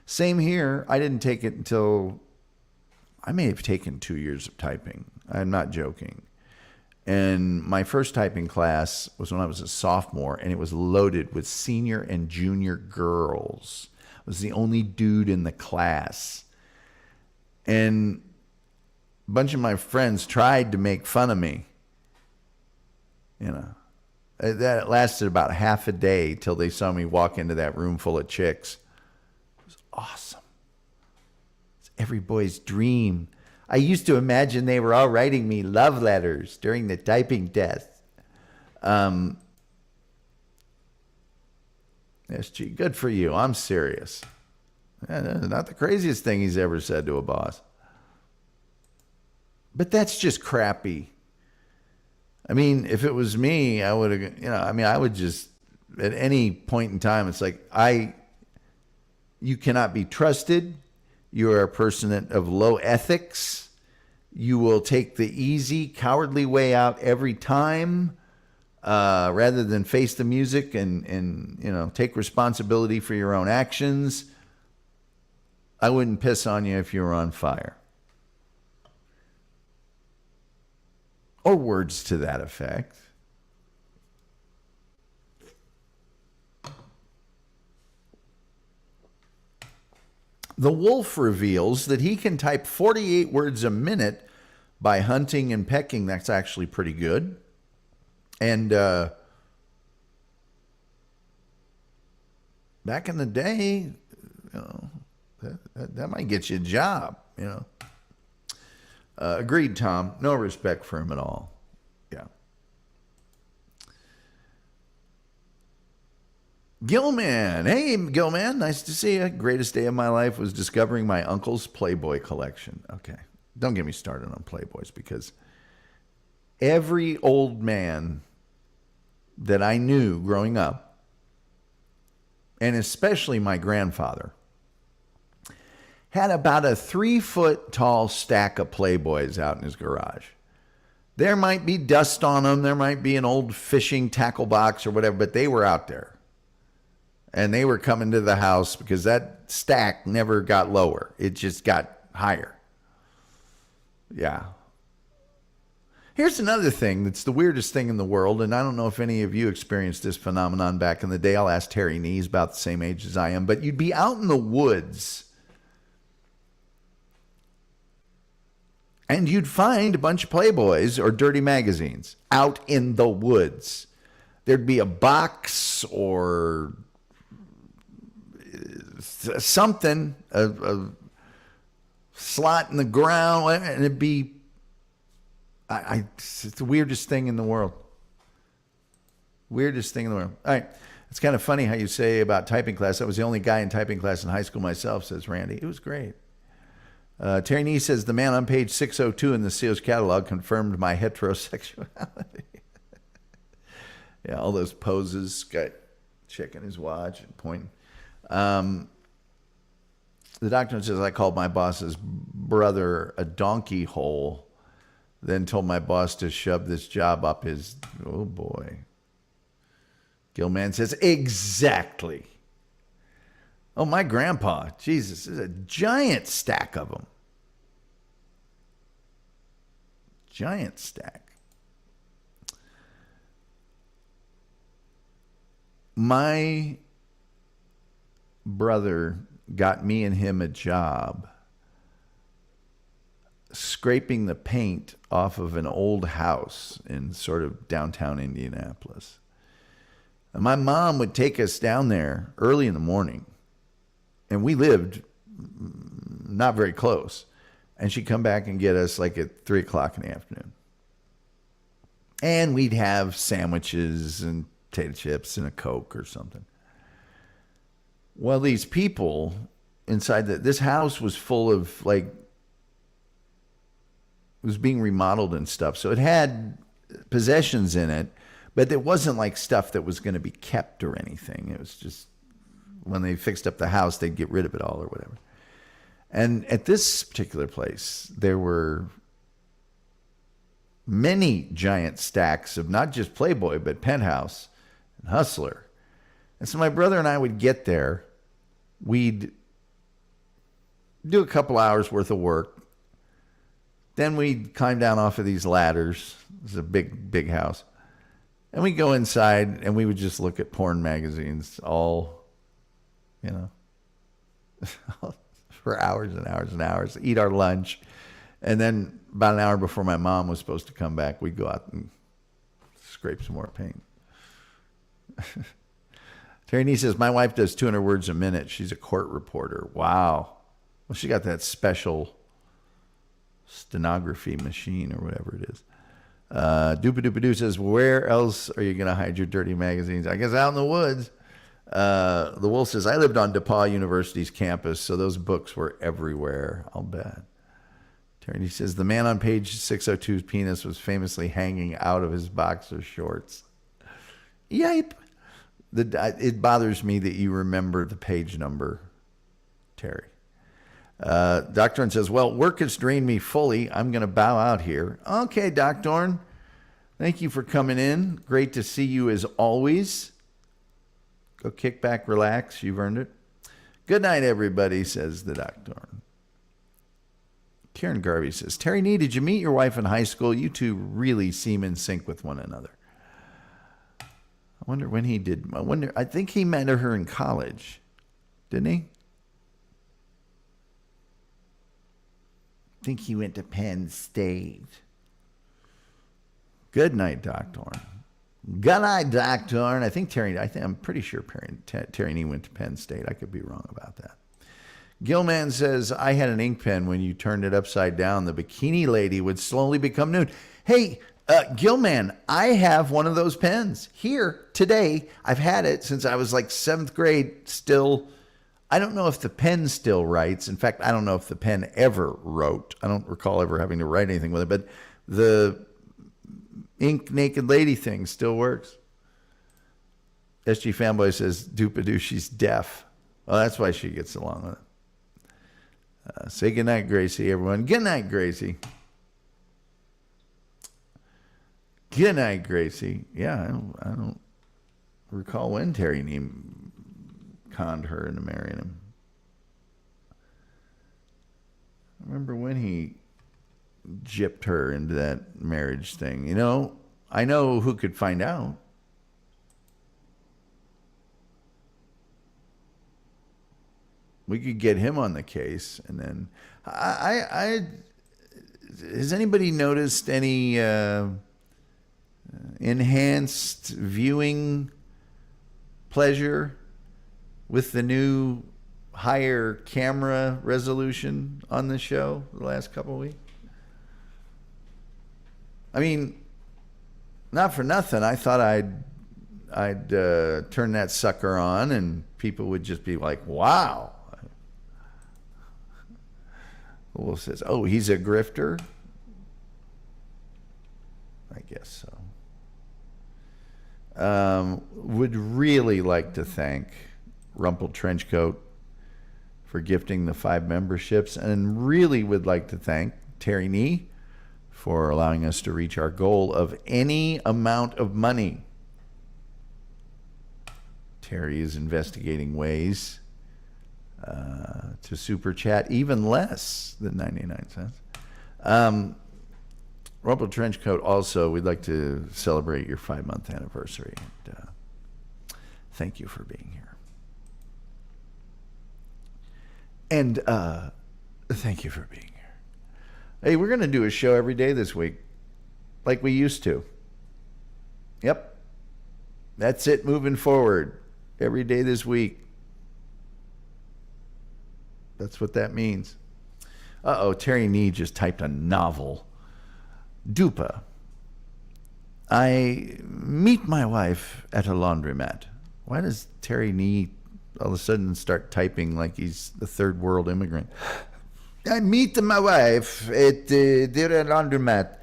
Speaker 1: Same here. I didn't take it until, I may have taken 2 years of typing. I'm not joking. And my first typing class was when I was a sophomore, and it was loaded with senior and junior girls. I was the only dude in the class. And a bunch of my friends tried to make fun of me. That lasted about half a day till they saw me walk into that room full of chicks. It was awesome. It's every boy's dream. I used to imagine they were all writing me love letters during the typing test. SG, good for you. I'm serious. Not the craziest thing he's ever said to a boss. But that's just crappy. I mean, if it was me, I would have, I would just, at any point in time, it's like, you cannot be trusted. You are a person of low ethics. You will take the easy, cowardly way out every time, rather than face the music and take responsibility for your own actions. I wouldn't piss on you if you were on fire. Or words to that effect. The wolf reveals that he can type 48 words a minute by hunting and pecking. That's actually pretty good. And back in the day, that might get you a job, Agreed, Tom. No respect for him at all. Yeah. Gilman. Hey, Gilman. Nice to see you. Greatest day of my life was discovering my uncle's Playboy collection. Okay. Don't get me started on Playboys, because every old man that I knew growing up, and especially my grandfather, had about a 3-foot tall stack of Playboys out in his garage. There might be dust on them. There might be an old fishing tackle box or whatever, but they were out there. And they were coming to the house because that stack never got lower. It just got higher. Yeah. Here's another thing that's the weirdest thing in the world, and I don't know if any of you experienced this phenomenon back in the day. I'll ask Terry Nee, he's about the same age as I am, but you'd be out in the woods and you'd find a bunch of Playboys or dirty magazines out in the woods. There'd be a box or something, a slot in the ground, and it'd be, it's the weirdest thing in the world. Weirdest thing in the world. All right. It's kind of funny how you say about typing class. I was the only guy in typing class in high school myself, says Randy. It was great. Terry Nee says, the man on page 602 in the Sears catalog confirmed my heterosexuality. Yeah, all those poses, guy checking his watch and pointing. The doctor says, I called my boss's brother a donkey hole, then told my boss to shove this job up his, oh boy. Gilman says, exactly. Oh, my grandpa, Jesus, there's a giant stack of them. Giant stack. My brother got me and him a job scraping the paint off of an old house in sort of downtown Indianapolis. And my mom would take us down there early in the morning, and we lived not very close. And she'd come back and get us like at 3 o'clock in the afternoon. And we'd have sandwiches and potato chips and a Coke or something. Well, these people inside this house was full of like, it was being remodeled and stuff. So it had possessions in it, but it wasn't like stuff that was going to be kept or anything. It was just when they fixed up the house, they'd get rid of it all or whatever. And at this particular place, there were many giant stacks of not just Playboy, but Penthouse and Hustler. And so my brother and I would get there. We'd do a couple hours worth of work. Then we'd climb down off of these ladders. It's a big, big house. And we'd go inside and we would just look at porn magazines all, for hours and hours and hours, eat our lunch. And then about an hour before my mom was supposed to come back, we'd go out and scrape some more paint. Terry Nee says, my wife does 200 words a minute. She's a court reporter. Wow. Well, she got that special stenography machine or whatever it is. Doopadoopadoo says, where else are you going to hide your dirty magazines? I guess out in the woods. The Wolf says, I lived on DePauw University's campus, so those books were everywhere. I'll bet. Terry says, the man on page 602's penis was famously hanging out of his boxer shorts. Yipe. It bothers me that you remember the page number, Terry. Doc Dorn says, well, work has drained me fully. I'm going to bow out here. Okay, Doc Dorn. Thank you for coming in. Great to see you as always. Go kick back, relax. You've earned it. Good night, everybody, says the Doc Dorn. Karen Garvey says, Terry Nee, did you meet your wife in high school? You two really seem in sync with one another. I wonder when he did. I think he met her in college. Didn't he? I think he went to Penn State. Good night, Doc Dorn. Good night, Doc Dorn. I'm pretty sure Terry Nee went to Penn State. I could be wrong about that. Gilman says, I had an ink pen. When you turned it upside down, the bikini lady would slowly become nude. Hey, Gilman, I have one of those pens here today. I've had it since I was like 7th grade. Still, I don't know if the pen still writes. In fact, I don't know if the pen ever wrote. I don't recall ever having to write anything with it, but the ink naked lady thing still works. SG Fanboy says, Doopadoo, she's deaf. Oh, that's why she gets along with it. Say goodnight, Gracie, everyone. Good night, Gracie. Good night, Gracie. Yeah, I don't recall when Terry Nee conned her into marrying him. I remember when he gypped her into that marriage thing. You know, I know who could find out. We could get him on the case, and then I has anybody noticed any enhanced viewing pleasure with the new higher camera resolution on the show the last couple of weeks? I mean, not for nothing. I thought I'd turn that sucker on and people would just be like, wow. Will says, oh, he's a grifter? I guess so. Would really like to thank Rumpled Trenchcoat for gifting the 5 memberships, and really would like to thank Terry Nee for allowing us to reach our goal of any amount of money. Terry is investigating ways to super chat even less than 99 cents. Rumpled Trenchcoat, also, we'd like to celebrate your 5-month anniversary. And, thank you for being here. And thank you for being here. Hey, we're going to do a show every day this week, like we used to. Yep. That's it moving forward. Every day this week. That's what that means. Uh-oh, Terry Nee just typed a novel. Dupa. I meet my wife at a laundromat. Why does Terry Nee all of a sudden start typing like he's the third world immigrant? I meet my wife at the laundromat.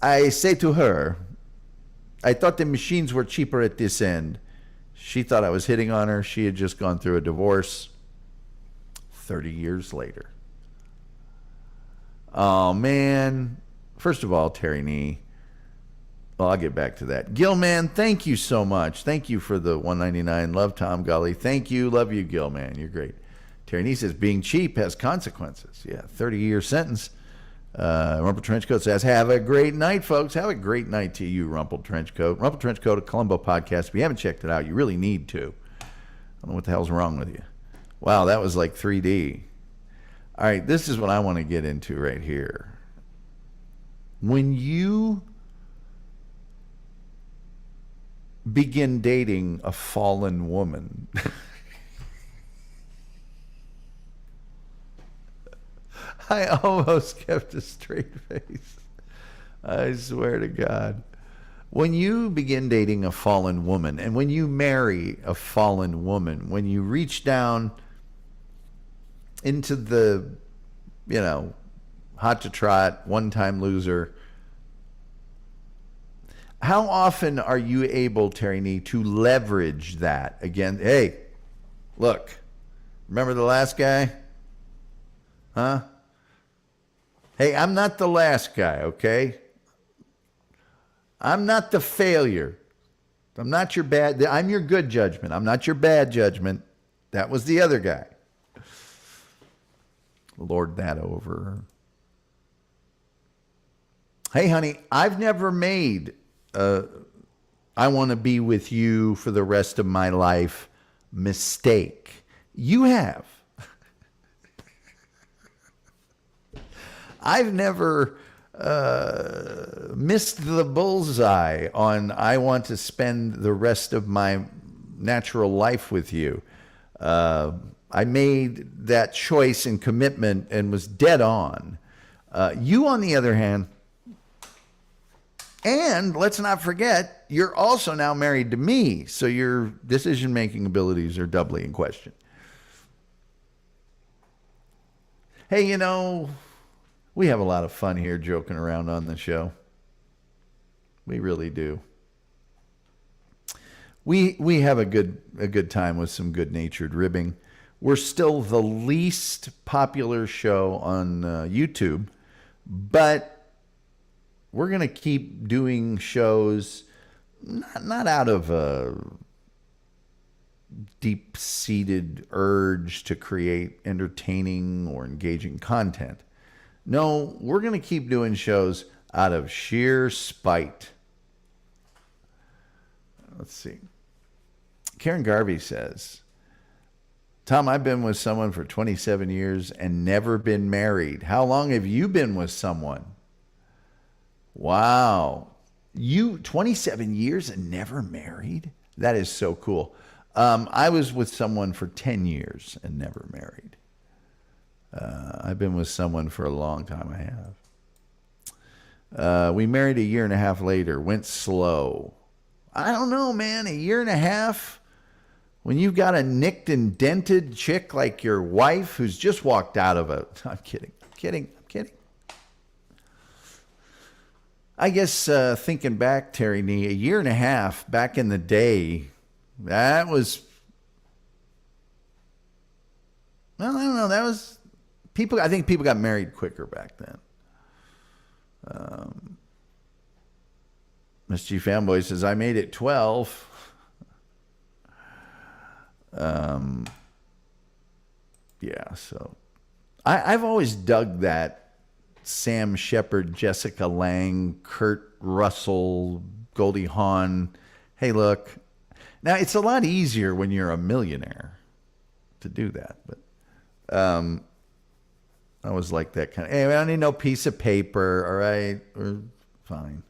Speaker 1: I say to her, I thought the machines were cheaper at this end. She thought I was hitting on her. She had just gone through a divorce. 30 years later. Oh, man. First of all, Terry Nee. Well, I'll get back to that. Gilman, thank you so much. Thank you for the $1.99. Love Tom Gully. Thank you. Love you, Gilman. You're great. Terry Nee says, being cheap has consequences. Yeah, 30-year sentence. Rumpled Trenchcoat says, have a great night, folks. Have a great night to you, Rumpled Trenchcoat. Rumpled Trenchcoat, a Columbo podcast. If you haven't checked it out, you really need to. I don't know what the hell's wrong with you. Wow, that was like 3D. All right, this is what I want to get into right here. When you begin dating a fallen woman, I almost kept a straight face. I swear to God. When you begin dating a fallen woman, and when you marry a fallen woman, when you reach down into the, hot to trot, one-time loser, how often are you able, Terry Nee, to leverage that again? Hey, look, remember the last guy? Huh? Hey, I'm not the last guy, okay? I'm not the failure. I'm not your bad. I'm your good judgment. I'm not your bad judgment. That was the other guy. Lord that over. Hey, honey, I've never made I want to be with you for the rest of my life mistake. You have. I've never missed the bullseye on I want to spend the rest of my natural life with you. I made that choice and commitment and was dead on. You, on the other hand, and let's not forget, you're also now married to me, so your decision-making abilities are doubly in question. Hey, we have a lot of fun here joking around on the show. We really do. We have a good time with some good-natured ribbing. We're still the least popular show on YouTube, but we're going to keep doing shows not out of a deep-seated urge to create entertaining or engaging content. No, we're going to keep doing shows out of sheer spite. Let's see. Karen Garvey says, Tom, I've been with someone for 27 years and never been married. How long have you been with someone? Wow. You 27 years and never married? That is so cool. I was with someone for 10 years and never married. I've been with someone for a long time. I have. We married a year and a half later. Went slow. I don't know, man. A year and a half? When you've got a nicked and dented chick like your wife who's just walked out of a... I'm kidding. I guess thinking back, Terry Nee, a year and a half back in the day, that was... Well, I don't know. That was... I think people got married quicker back then. Miss G Fanboy says, I made it 12. Yeah, so I've always dug that Sam Shepard, Jessica Lange, Kurt Russell, Goldie Hawn. Hey, look. Now, it's a lot easier when you're a millionaire to do that, but I was like that kind of, hey, I don't need no piece of paper, all right? We're fine.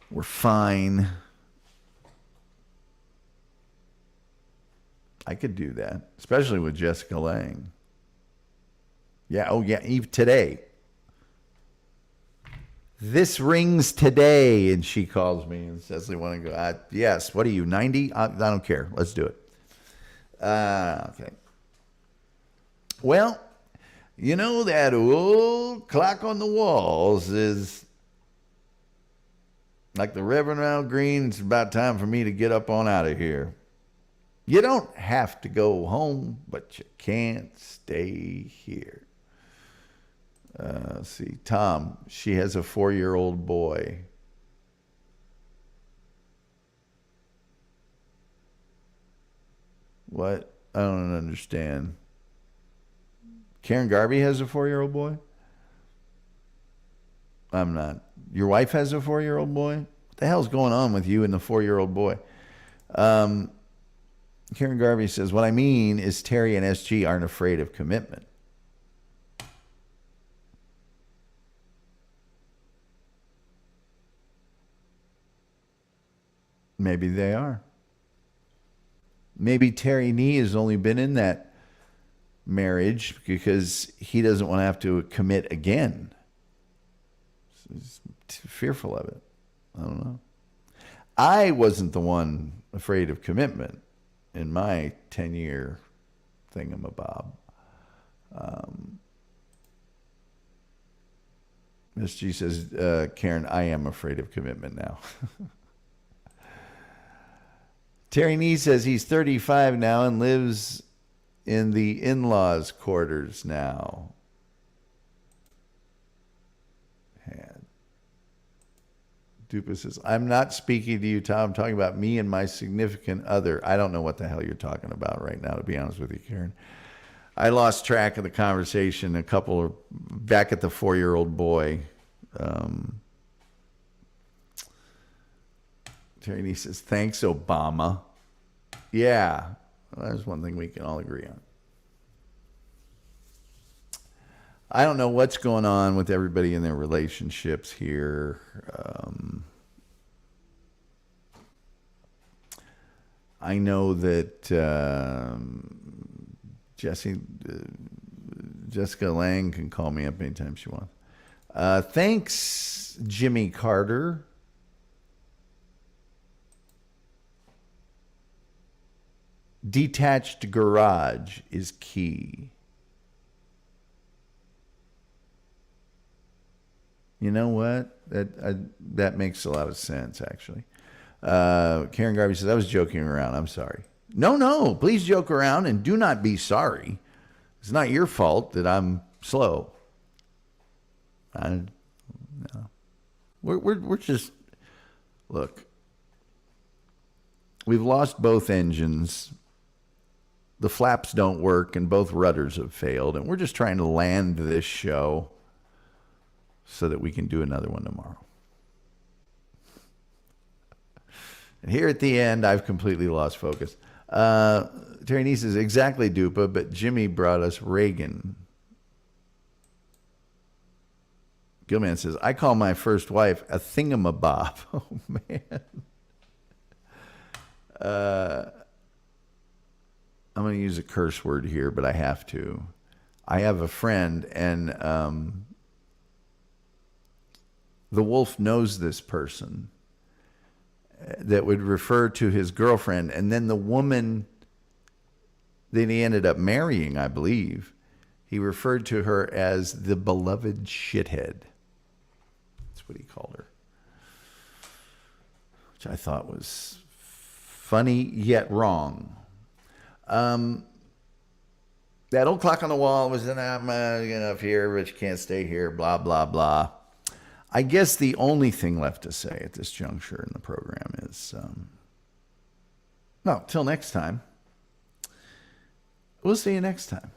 Speaker 1: We're fine. I could do that, especially with Jessica Lange. Yeah, oh yeah, even today. This rings today, and she calls me and says they want to go. Yes, what are you, 90? I don't care. Let's do it. Okay. Well, you know that old clock on the walls is like the Reverend Al Green. It's about time for me to get up on out of here. You don't have to go home, but you can't stay here. Let's see. Tom, she has a 4-year-old boy. What? I don't understand. Karen Garvey has a 4-year-old boy? I'm not. Your wife has a 4-year-old boy? What the hell's going on with you and the 4-year-old boy? Karen Garvey says, what I mean is Terry and SG aren't afraid of commitment. Maybe they are. Maybe Terry Nee has only been in that marriage because he doesn't want to have to commit again. He's fearful of it. I don't know. I wasn't the one afraid of commitment in my 10-year thingamabob. Miss G says, Karen, I am afraid of commitment now. Terry Nee says he's 35 now and lives in the in-laws' quarters now. Dupa says, I'm not speaking to you, Tom. I'm talking about me and my significant other. I don't know what the hell you're talking about right now, to be honest with you, Karen. I lost track of the conversation. A couple are back at the 4-year-old boy. Terry Nee says, thanks, Obama. Yeah, well, there's one thing we can all agree on. I don't know what's going on with everybody in their relationships here. I know that Jessica Lange can call me up anytime she wants. Thanks, Jimmy Carter. Detached garage is key. You know what? That makes a lot of sense, actually. Karen Garvey says, I was joking around. I'm sorry. No. Please joke around and do not be sorry. It's not your fault that I'm slow. No. We're just... Look. We've lost both engines. the flaps don't work and both rudders have failed. And we're just trying to land this show so that we can do another one tomorrow. And here at the end, I've completely lost focus. Terry Nee says, exactly, Dupa, but Jimmy brought us Reagan. Gilman says, I call my first wife a thingamabob. Oh, man. I'm going to use a curse word here, but I have to. I have a friend, and the wolf knows this person that would refer to his girlfriend, and then the woman that he ended up marrying, I believe, he referred to her as the beloved shithead. That's what he called her, which I thought was funny yet wrong. That old clock on the wall was not enough here, but you can't stay here, blah, blah, blah. I guess the only thing left to say at this juncture in the program is, well, till next time. We'll see you next time.